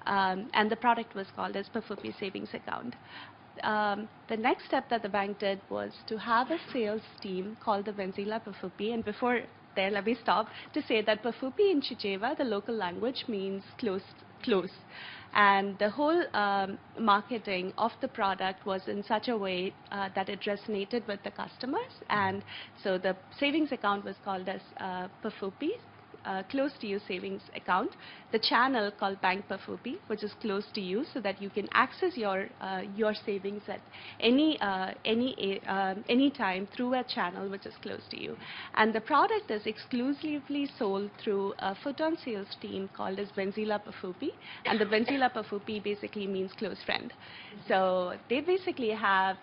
and the product was called as Pafupi Savings Account. The next step that the bank did was to have a sales team called the Benzila Pafupi, and before there, let me stop to say that Pafupi in Chichewa, the local language, means close. And the whole marketing of the product was in such a way that it resonated with the customers. And so the savings account was called as Pafupi, close to you savings account. The channel called Bank Pafupi, which is close to you, so that you can access your savings at any time through a channel which is close to you. And the product is exclusively sold through a foot-on sales team called as Benzila Pafupi, and the Benzila Pafupi basically means close friend. So they basically have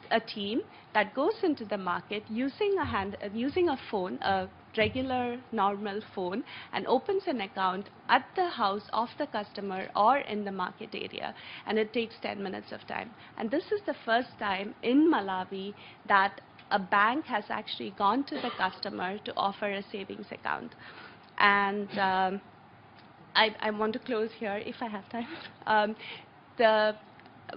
a team that goes into the market using a phone, a regular normal phone, and opens an account at the house of the customer or in the market area, and it takes 10 minutes of time. And this is the first time in Malawi that a bank has actually gone to the customer to offer a savings account. And I want to close here if I have time. The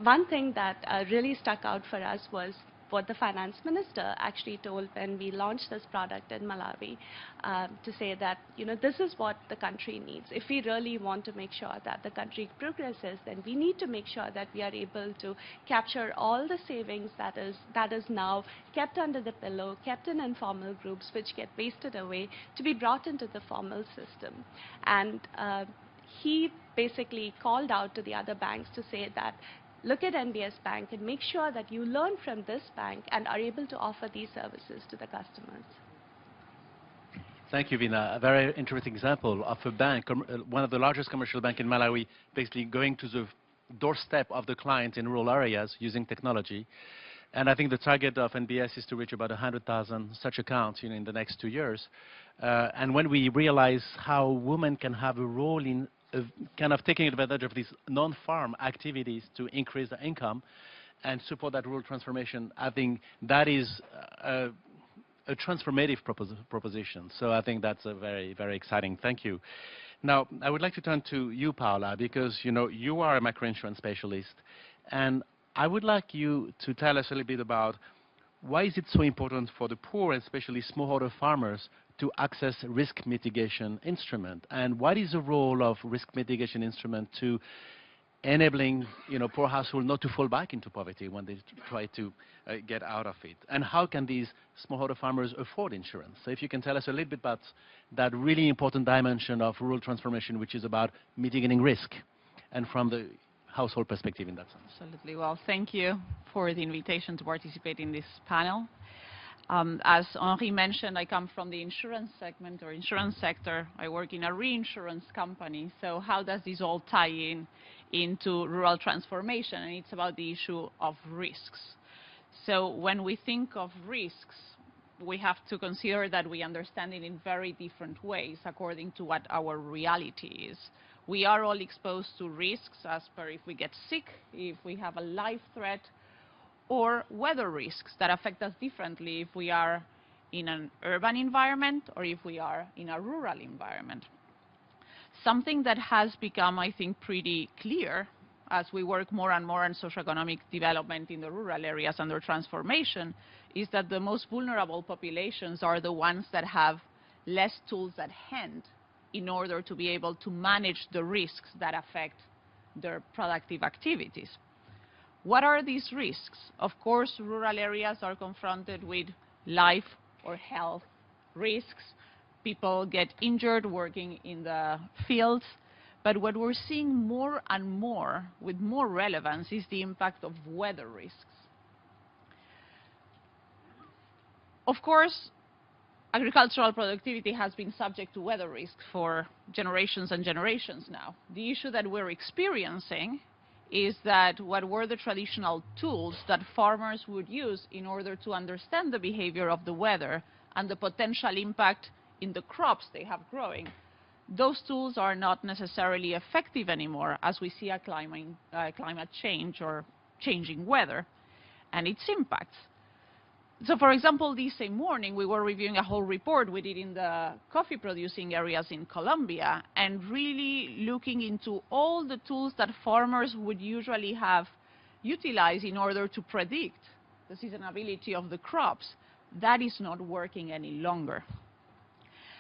one thing that really stuck out for us was what the finance minister actually told when we launched this product in Malawi, to say that, this is what the country needs. If we really want to make sure that the country progresses, then we need to make sure that we are able to capture all the savings that is now kept under the pillow, kept in informal groups, which get wasted away, to be brought into the formal system. And he basically called out to the other banks to say that, look at NBS Bank and make sure that you learn from this bank and are able to offer these services to the customers. Thank you, Veena. A very interesting example of a bank, one of the largest commercial banks in Malawi, basically going to the doorstep of the client in rural areas using technology. And I think the target of NBS is to reach about 100,000 such accounts in the next 2 years. And when we realize how women can have a role in kind of taking advantage of these non-farm activities to increase their income and support that rural transformation, I think that is a transformative proposition. So I think that's a very, very exciting. Thank you. Now, I would like to turn to you, Paola, because you are a microinsurance specialist, and I would like you to tell us a little bit about why is it so important for the poor, especially smallholder farmers, to access risk mitigation instrument, and what is the role of risk mitigation instrument to enabling poor households not to fall back into poverty when they try to get out of it, and how can these smallholder farmers afford insurance? So if you can tell us a little bit about that really important dimension of rural transformation, which is about mitigating risk, and from the household perspective in that sense. Absolutely. Well, thank you for the invitation to participate in this panel. As Henri mentioned, I come from the insurance segment or insurance sector. I work in a reinsurance company. So how does this all tie into rural transformation? And it's about the issue of risks. So when we think of risks, we have to consider that we understand it in very different ways according to what our reality is. We are all exposed to risks as per if we get sick, if we have a life threat, or weather risks that affect us differently if we are in an urban environment or if we are in a rural environment. Something that has become, I think, pretty clear as we work more and more on socioeconomic development in the rural areas under transformation is that the most vulnerable populations are the ones that have less tools at hand in order to be able to manage the risks that affect their productive activities. What are these risks? Of course, rural areas are confronted with life or health risks. People get injured working in the fields. But what we're seeing more and more with more relevance is the impact of weather risks. Of course, agricultural productivity has been subject to weather risk for generations and generations now. The issue that we're experiencing is that what were the traditional tools that farmers would use in order to understand the behavior of the weather and the potential impact in the crops they have growing, those tools are not necessarily effective anymore as we see a climate change or changing weather and its impacts. So, for example, this same morning, we were reviewing a whole report we did in the coffee-producing areas in Colombia and really looking into all the tools that farmers would usually have utilized in order to predict the seasonality of the crops. That is not working any longer.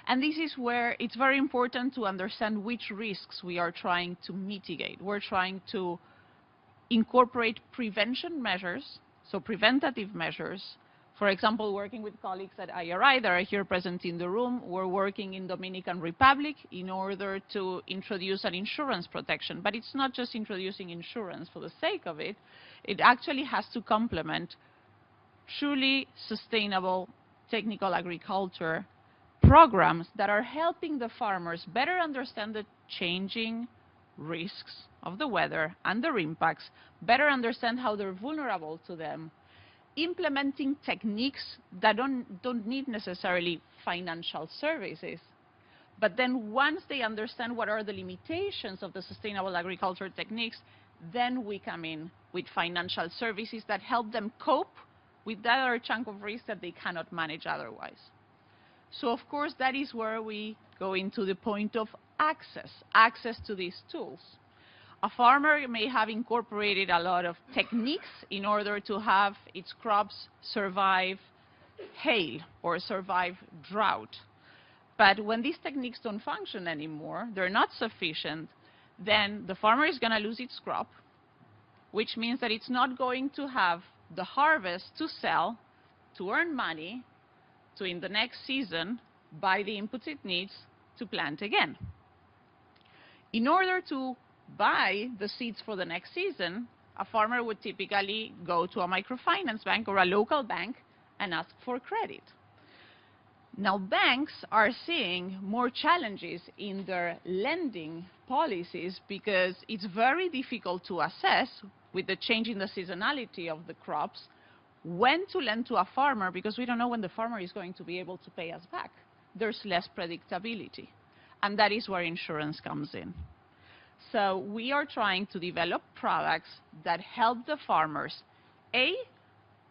And this is where it's very important to understand which risks we are trying to mitigate. We're trying to incorporate prevention measures, so preventative measures. For example, working with colleagues at IRI that are here present in the room, we're working in Dominican Republic in order to introduce an insurance protection. But it's not just introducing insurance for the sake of it. It actually has to complement truly sustainable technical agriculture programs that are helping the farmers better understand the changing risks of the weather and their impacts, better understand how they're vulnerable to them, implementing techniques that don't need necessarily financial services. But then once they understand what are the limitations of the sustainable agriculture techniques, then we come in with financial services that help them cope with that other chunk of risk that they cannot manage otherwise. So of course that is where we go into the point of access to these tools. A farmer may have incorporated a lot of techniques in order to have its crops survive hail or survive drought. But when these techniques don't function anymore, they're not sufficient, then the farmer is going to lose its crop, which means that it's not going to have the harvest to sell, to earn money, to in the next season buy the inputs it needs to plant again. In order to buy the seeds for the next season, a farmer would typically go to a microfinance bank or a local bank and ask for credit. Now, banks are seeing more challenges in their lending policies because it's very difficult to assess, with the change in the seasonality of the crops, when to lend to a farmer, because we don't know when the farmer is going to be able to pay us back. There's less predictability, and that is where insurance comes in. So we are trying to develop products that help the farmers, A,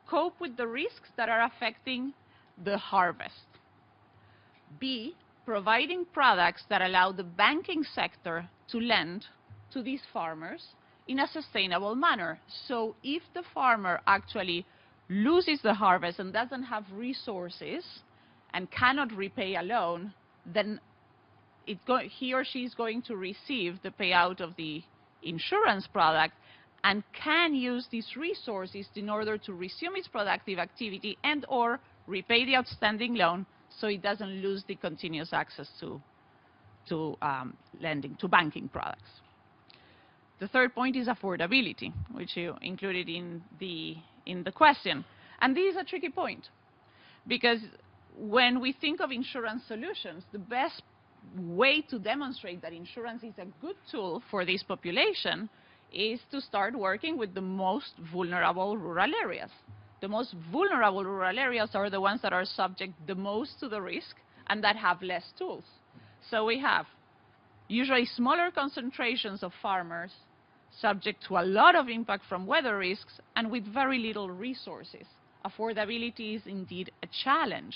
cope with the risks that are affecting the harvest, B, providing products that allow the banking sector to lend to these farmers in a sustainable manner. So if the farmer actually loses the harvest and doesn't have resources and cannot repay a loan, then he or she is going to receive the payout of the insurance product and can use these resources in order to resume its productive activity and or repay the outstanding loan, so it doesn't lose the continuous access to lending, to banking products. The third point is affordability, which you included in the question. And this is a tricky point, because when we think of insurance solutions, the best way to demonstrate that insurance is a good tool for this population is to start working with the most vulnerable rural areas. The most vulnerable rural areas are the ones that are subject the most to the risk and that have less tools. So we have usually smaller concentrations of farmers subject to a lot of impact from weather risks and with very little resources. Affordability is indeed a challenge.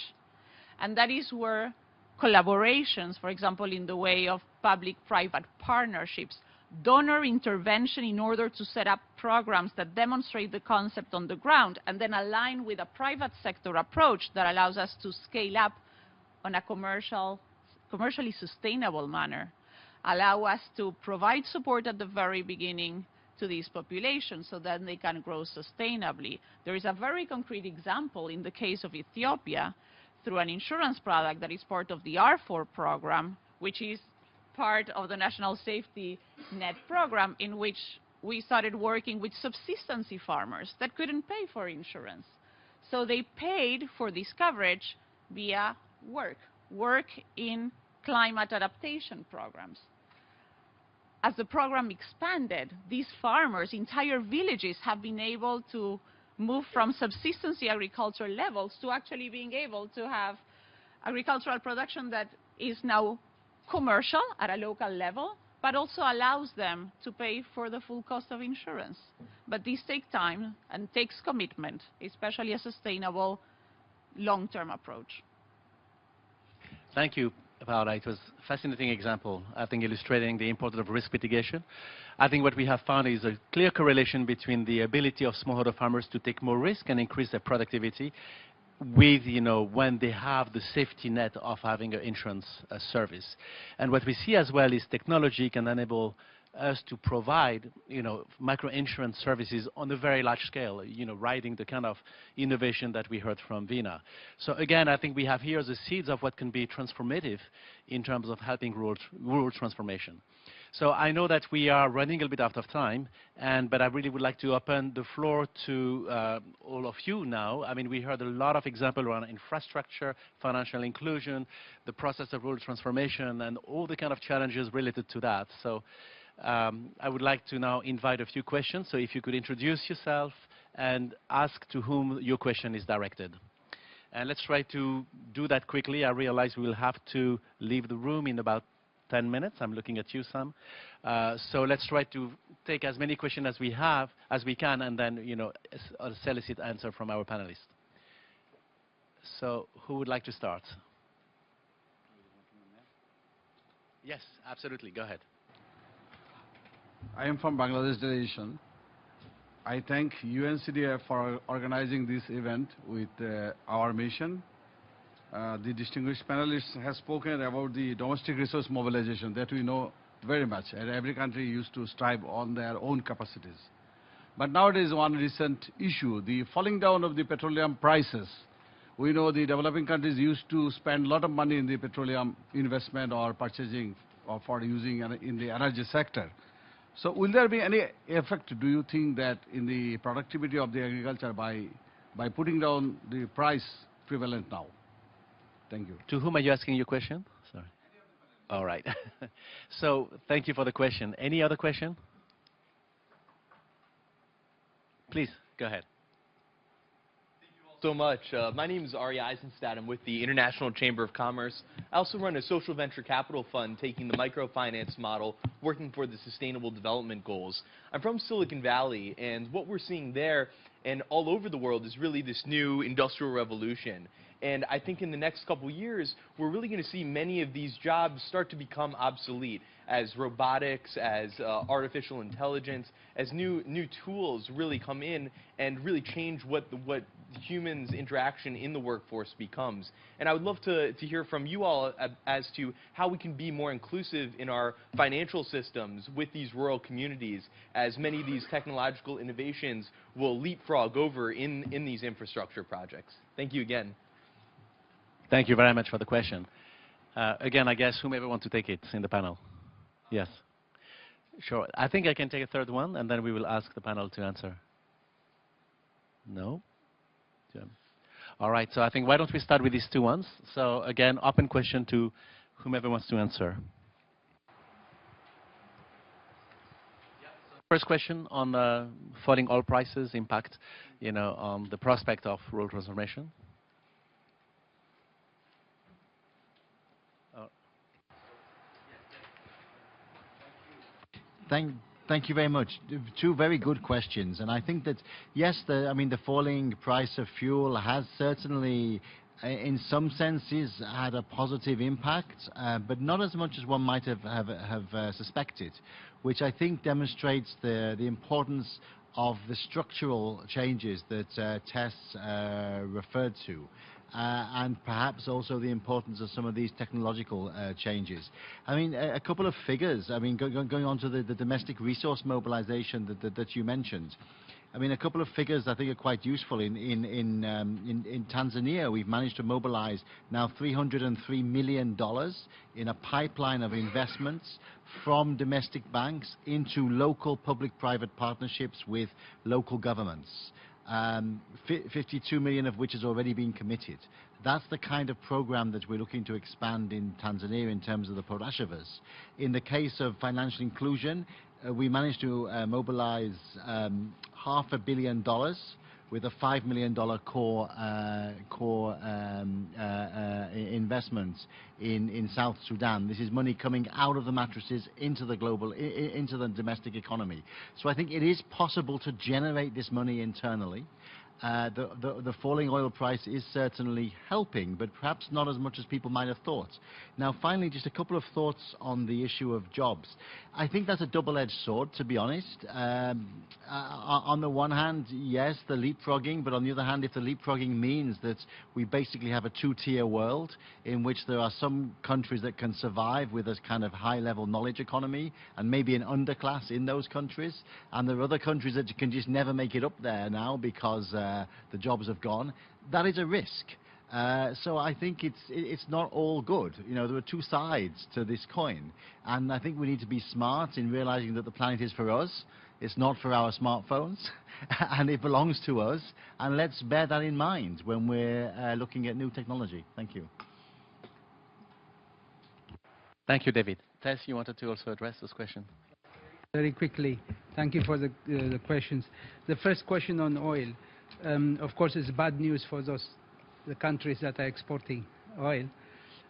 And that is where collaborations, for example, in the way of public-private partnerships, donor intervention in order to set up programs that demonstrate the concept on the ground and then align with a private sector approach that allows us to scale up on a commercially sustainable manner, allow us to provide support at the very beginning to these populations so that they can grow sustainably. There is a very concrete example in the case of Ethiopia through an insurance product that is part of the R4 program, which is part of the National Safety Net program, in which we started working with subsistence farmers that couldn't pay for insurance. So they paid for this coverage via work in climate adaptation programs. As the program expanded, these farmers, entire villages, have been able to move from subsistence agriculture levels to actually being able to have agricultural production that is now commercial at a local level, but also allows them to pay for the full cost of insurance. But these take time and takes commitment, especially a sustainable long-term approach. Thank you, Paola. It was a fascinating example, I think, illustrating the importance of risk mitigation. I think what we have found is a clear correlation between the ability of smallholder farmers to take more risk and increase their productivity with, when they have the safety net of having an insurance service. And what we see as well is technology can enable us to provide, micro-insurance services on a very large scale, riding the kind of innovation that we heard from Vina. So again, I think we have here the seeds of what can be transformative in terms of helping rural transformation. So I know that we are running a little bit out of time, but I really would like to open the floor to all of you now. I mean, we heard a lot of examples around infrastructure, financial inclusion, the process of rural transformation, and all the kind of challenges related to that. So I would like to now invite a few questions. So if you could introduce yourself and ask to whom your question is directed. And let's try to do that quickly. I realize we will have to leave the room in about 10 minutes. I'm looking at you, Sam. So let's try to take as many questions as we can, and then, solicit answer from our panelists. So who would like to start? Yes, absolutely. Go ahead. I am from Bangladesh delegation. I thank UNCDF for organizing this event with our mission. The distinguished panelist has spoken about the domestic resource mobilization that we know very much, and every country used to strive on their own capacities. But nowadays, one recent issue, the falling down of the petroleum prices. We know the developing countries used to spend a lot of money in the petroleum investment or purchasing or for using in the energy sector. So will there be any effect, do you think, that in the productivity of the agriculture by putting down the price prevalent now? Thank you. To whom are you asking your question? Sorry. All right. So thank you for the question. Any other question? Please, go ahead. So much. My name is Ari Eisenstadt. I'm with the International Chamber of Commerce. I also run a social venture capital fund taking the microfinance model, working for the Sustainable Development Goals. I'm from Silicon Valley, and what we're seeing there and all over the world is really this new industrial revolution. And I think in the next couple years, we're really going to see many of these jobs start to become obsolete as robotics, as artificial intelligence, as new tools really come in and really change what humans' interaction in the workforce becomes. And I would love to hear from you all as to how we can be more inclusive in our financial systems with these rural communities, as many of these technological innovations will leapfrog over in these infrastructure projects. Thank you again. Thank you very much for the question. Again, I guess whomever wants to take it in the panel. Yes. Sure. I think I can take a third one, and then we will ask the panel to answer. No? Yeah. All right. So I think why don't we start with these two ones? So again, open question to whomever wants to answer. First question on falling oil prices impact, on the prospect of rural transformation. Thank you very much. Two very good questions, and I think that yes, the falling price of fuel has certainly, in some senses, had a positive impact, but not as much as one might have suspected, which I think demonstrates the importance of the structural changes that Tess referred to. And perhaps also the importance of some of these technological changes. I mean, a couple of figures. I mean, going on to the domestic resource mobilization that you mentioned. I mean, a couple of figures I think are quite useful. In Tanzania, we've managed to mobilize now $303 million in a pipeline of investments from domestic banks into local public-private partnerships with local governments. 52 million of which has already been committed. That's the kind of program that we're looking to expand in Tanzania in terms of the Podashevas. In the case of financial inclusion, we managed to mobilize $500 million with a $5 million core investment in South Sudan. This is money coming out of the mattresses into the domestic economy. So I think it is possible to generate this money internally. The falling oil price is certainly helping, but perhaps not as much as people might have thought. Now, finally, just a couple of thoughts on the issue of jobs. I think that's a double-edged sword, to be honest. On the one hand, yes, the leapfrogging, but on the other hand, if the leapfrogging means that we basically have a two-tier world in which there are some countries that can survive with a kind of high-level knowledge economy and maybe an underclass in those countries, and there are other countries that can just never make it up there now because the jobs have gone, that is a risk. So I think it's not all good. There are two sides to this coin, and I think we need to be smart in realizing that the planet is for us. It's not for our smartphones, and it belongs to us. And let's bear that in mind when we're looking at new technology. Thank you. Thank you, David. Tess, you wanted to also address this question. Very quickly, thank you for the questions. The first question on oil. Of course, it's bad news for the countries that are exporting oil,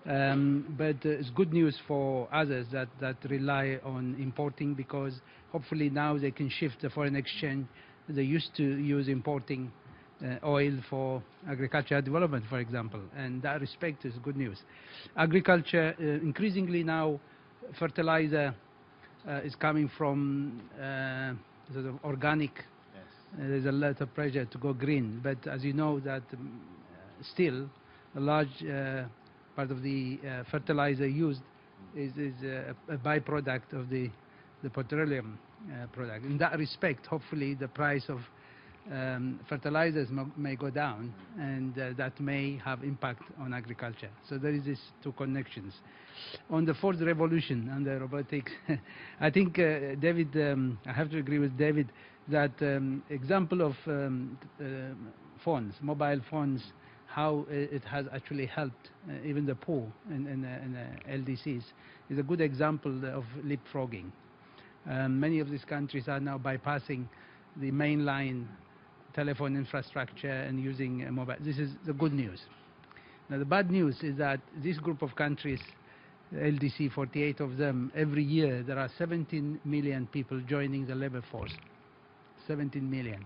but it's good news for others that rely on importing, because hopefully now they can shift the foreign exchange. They used to use importing oil for agricultural development, for example, and that respect is good news. Agriculture, increasingly now, fertilizer is coming from sort of organic. There's a lot of pressure to go green, but as you know that still a large part of the fertilizer used is a byproduct of the petroleum product. In that respect, hopefully the price of fertilizers may go down, and that may have impact on agriculture. So there is these two connections. On the fourth revolution and the robotics, I think David, I have to agree with David that example of phones, mobile phones, how it has actually helped even the poor in LDCs is a good example of leapfrogging. Many of these countries are now bypassing the mainline telephone infrastructure and using mobile. This is the good news. Now the bad news is that this group of countries, LDC, 48 of them, every year there are 17 million people joining the labor force. 17 million.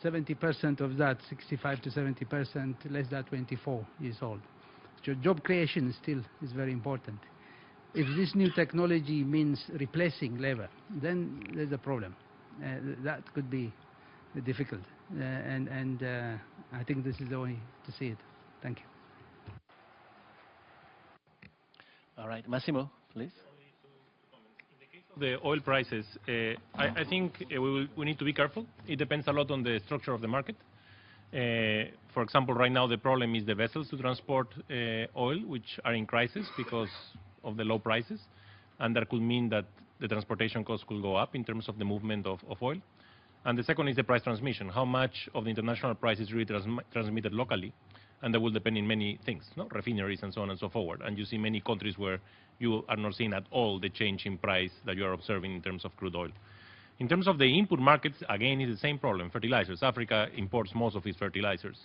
70% of that, 65 to 70%, less than 24 years old. So job creation still is very important. If this new technology means replacing labor, then there's a problem. That could be difficult. I think this is the way to see it. Thank you. All right, Massimo, please. The oil prices, I think we need to be careful. It depends a lot on the structure of the market. For example, right now the problem is the vessels to transport oil, which are in crisis because of the low prices, and that could mean that the transportation costs could go up in terms of the movement of oil. And the second is the price transmission, how much of the international price is really transmitted locally, and that will depend in many things, no? Refineries and so on and so forth. And you see many countries where you are not seeing at all the change in price that you are observing in terms of crude oil. In terms of the input markets, again, it's the same problem. Fertilizers. Africa imports most of its fertilizers.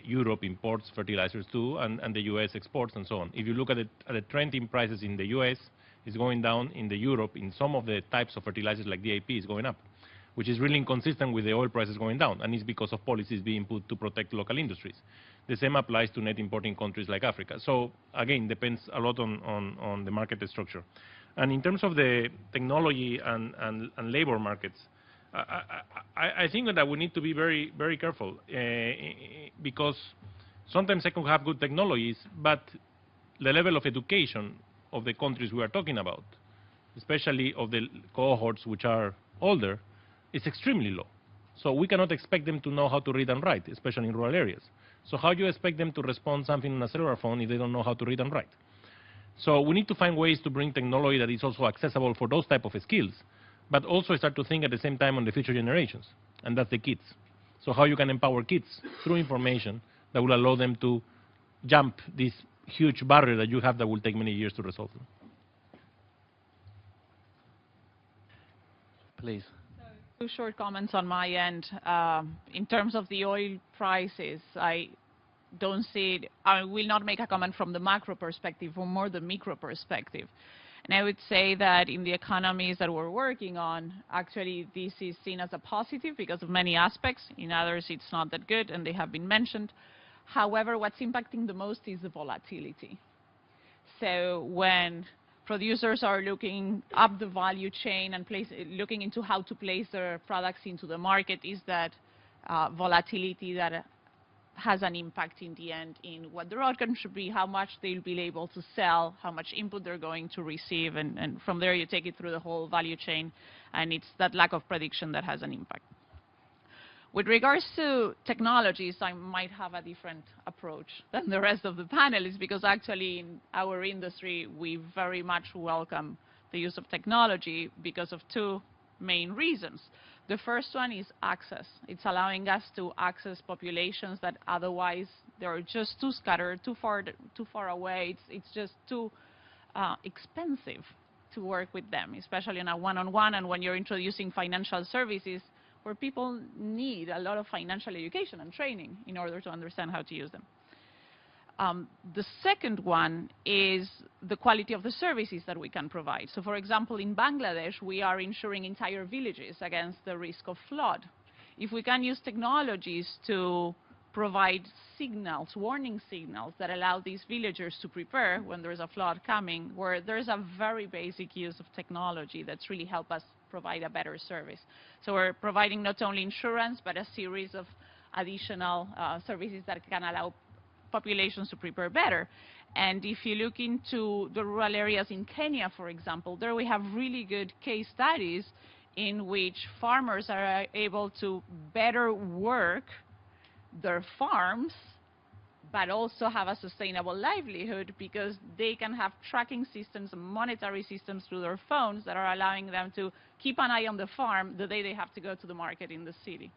Europe imports fertilizers too, and the US exports and so on. If you look at the trend in prices in the US, it's going down. In the Europe, in some of the types of fertilizers like DAP, is going up, which is really inconsistent with the oil prices going down, and it's because of policies being put to protect local industries. The same applies to net importing countries like Africa. So again, depends a lot on the market structure. And in terms of the technology and labor markets, I think that we need to be very, very careful because sometimes they can have good technologies, but the level of education of the countries we are talking about, especially of the cohorts which are older, is extremely low. So we cannot expect them to know how to read and write, especially in rural areas. So how do you expect them to respond something on a cellular phone if they don't know how to read and write? So we need to find ways to bring technology that is also accessible for those type of skills, but also start to think at the same time on the future generations, and that's the kids. So how you can empower kids through information that will allow them to jump this huge barrier that you have that will take many years to resolve. Please. Two short comments on my end. In terms of the oil prices, I don't see it. I will not make a comment from the macro perspective, or more the micro perspective. And I would say that in the economies that we're working on, actually this is seen as a positive because of many aspects. In others, it's not that good, and they have been mentioned. However, what's impacting the most is the volatility. So when producers are looking up the value chain and looking into how to place their products into the market, is that volatility that has an impact in the end in what their outcome should be, how much they'll be able to sell, how much input they're going to receive, and from there you take it through the whole value chain, and it's that lack of prediction that has an impact. With regards to technologies, I might have a different approach than the rest of the panelists, because actually in our industry we very much welcome the use of technology because of two main reasons. The first one is access. It's allowing us to access populations that otherwise they're just too scattered, too far away. It's just too expensive to work with them, especially on a one-on-one, and when you're introducing financial services where people need a lot of financial education and training in order to understand how to use them. The second one is the quality of the services that we can provide. So for example, in Bangladesh, we are insuring entire villages against the risk of flood. If we can use technologies to provide signals, warning signals that allow these villagers to prepare when there's a flood coming, where there's a very basic use of technology that's really helped us provide a better service. So we're providing not only insurance, but a series of additional services that can allow populations to prepare better. And if you look into the rural areas in Kenya, for example, there we have really good case studies in which farmers are able to better work their farms, but also have a sustainable livelihood because they can have tracking systems, monetary systems through their phones that are allowing them to keep an eye on the farm the day they have to go to the market in the city.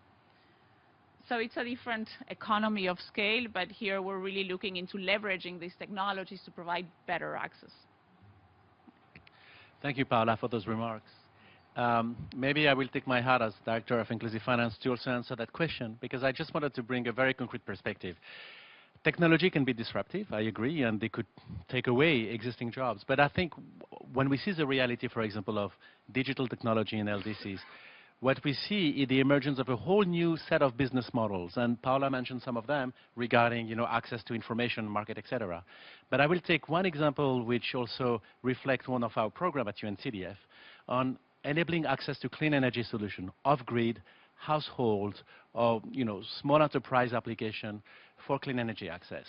So it's a different economy of scale, but here we're really looking into leveraging these technologies to provide better access. Thank you, Paula, for those remarks. Maybe I will take my hat as Director of Inclusive Finance to also answer that question, because I just wanted to bring a very concrete perspective. Technology can be disruptive, I agree, and they could take away existing jobs. But I think when we see the reality, for example, of digital technology in LDCs, what we see is the emergence of a whole new set of business models, and Paula mentioned some of them regarding, access to information, market, etc. But I will take one example which also reflects one of our programs at UNCDF on enabling access to clean energy solution, off-grid, household, or small enterprise application for clean energy access.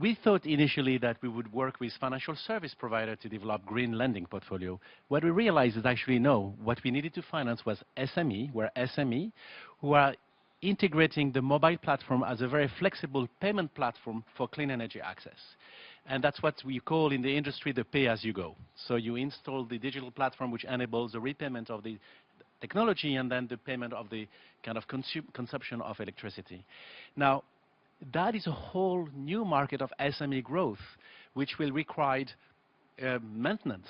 We thought initially that we would work with financial service provider to develop green lending portfolio. What we realized is actually no. What we needed to finance was SME, who are integrating the mobile platform as a very flexible payment platform for clean energy access. And that's what we call in the industry the pay-as-you-go. So you install the digital platform which enables the repayment of the technology and then the payment of the kind of consumption of electricity. Now, that is a whole new market of SME growth, which will require maintenance,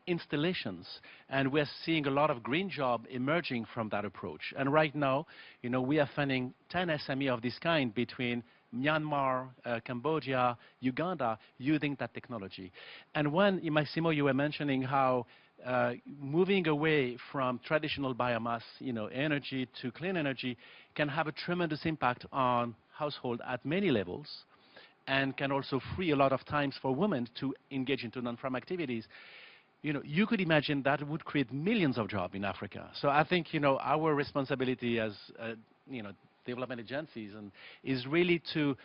installations, and we're seeing a lot of green jobs emerging from that approach. And right now, we are funding 10 SME of this kind between Myanmar, Cambodia, Uganda, using that technology. And when, Massimo, you were mentioning how moving away from traditional biomass, energy to clean energy can have a tremendous impact on household at many levels, and can also free a lot of times for women to engage into non-farm activities. You could imagine that would create millions of jobs in Africa. So I think, our responsibility as, development agencies is really to,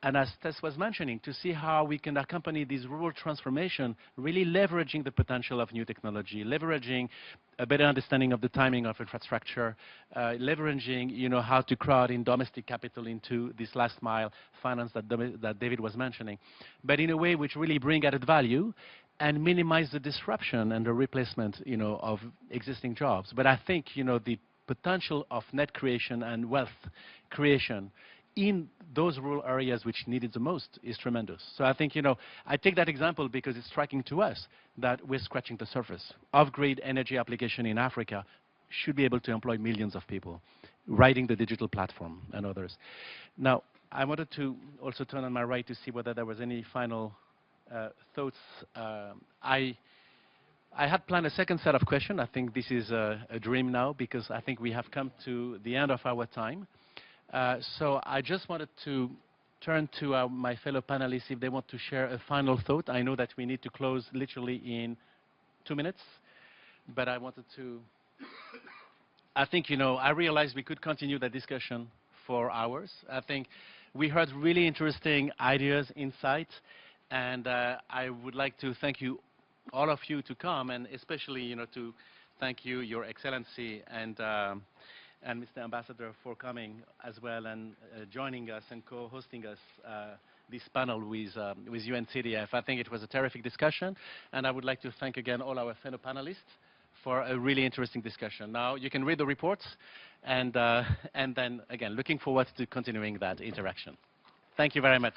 and as Tess was mentioning, to see how we can accompany this rural transformation, really leveraging the potential of new technology, leveraging a better understanding of the timing of infrastructure, leveraging, how to crowd in domestic capital into this last mile finance that David was mentioning, but in a way which really bring added value and minimize the disruption and the replacement, of existing jobs. But I think, the potential of net creation and wealth creation in those rural areas which need it the most is tremendous. So I think, I take that example because it's striking to us that we're scratching the surface. Off-grid energy application in Africa should be able to employ millions of people, riding the digital platform and others. Now, I wanted to also turn on my right to see whether there was any final thoughts. I had planned a second set of questions. I think this is a dream now because I think we have come to the end of our time. So I just wanted to turn to my fellow panelists if they want to share a final thought. I know that we need to close literally in 2 minutes, but I wanted to, I think, I realized we could continue the discussion for hours. I think we heard really interesting ideas, insights, and I would like to thank you, all of you, to come, and especially, to thank you, Your Excellency, and Mr. Ambassador for coming as well and joining us and co-hosting us this panel with UNCDF. I think it was a terrific discussion, and I would like to thank again all our fellow panelists for a really interesting discussion. Now you can read the reports, and then again, looking forward to continuing that interaction. Thank you very much.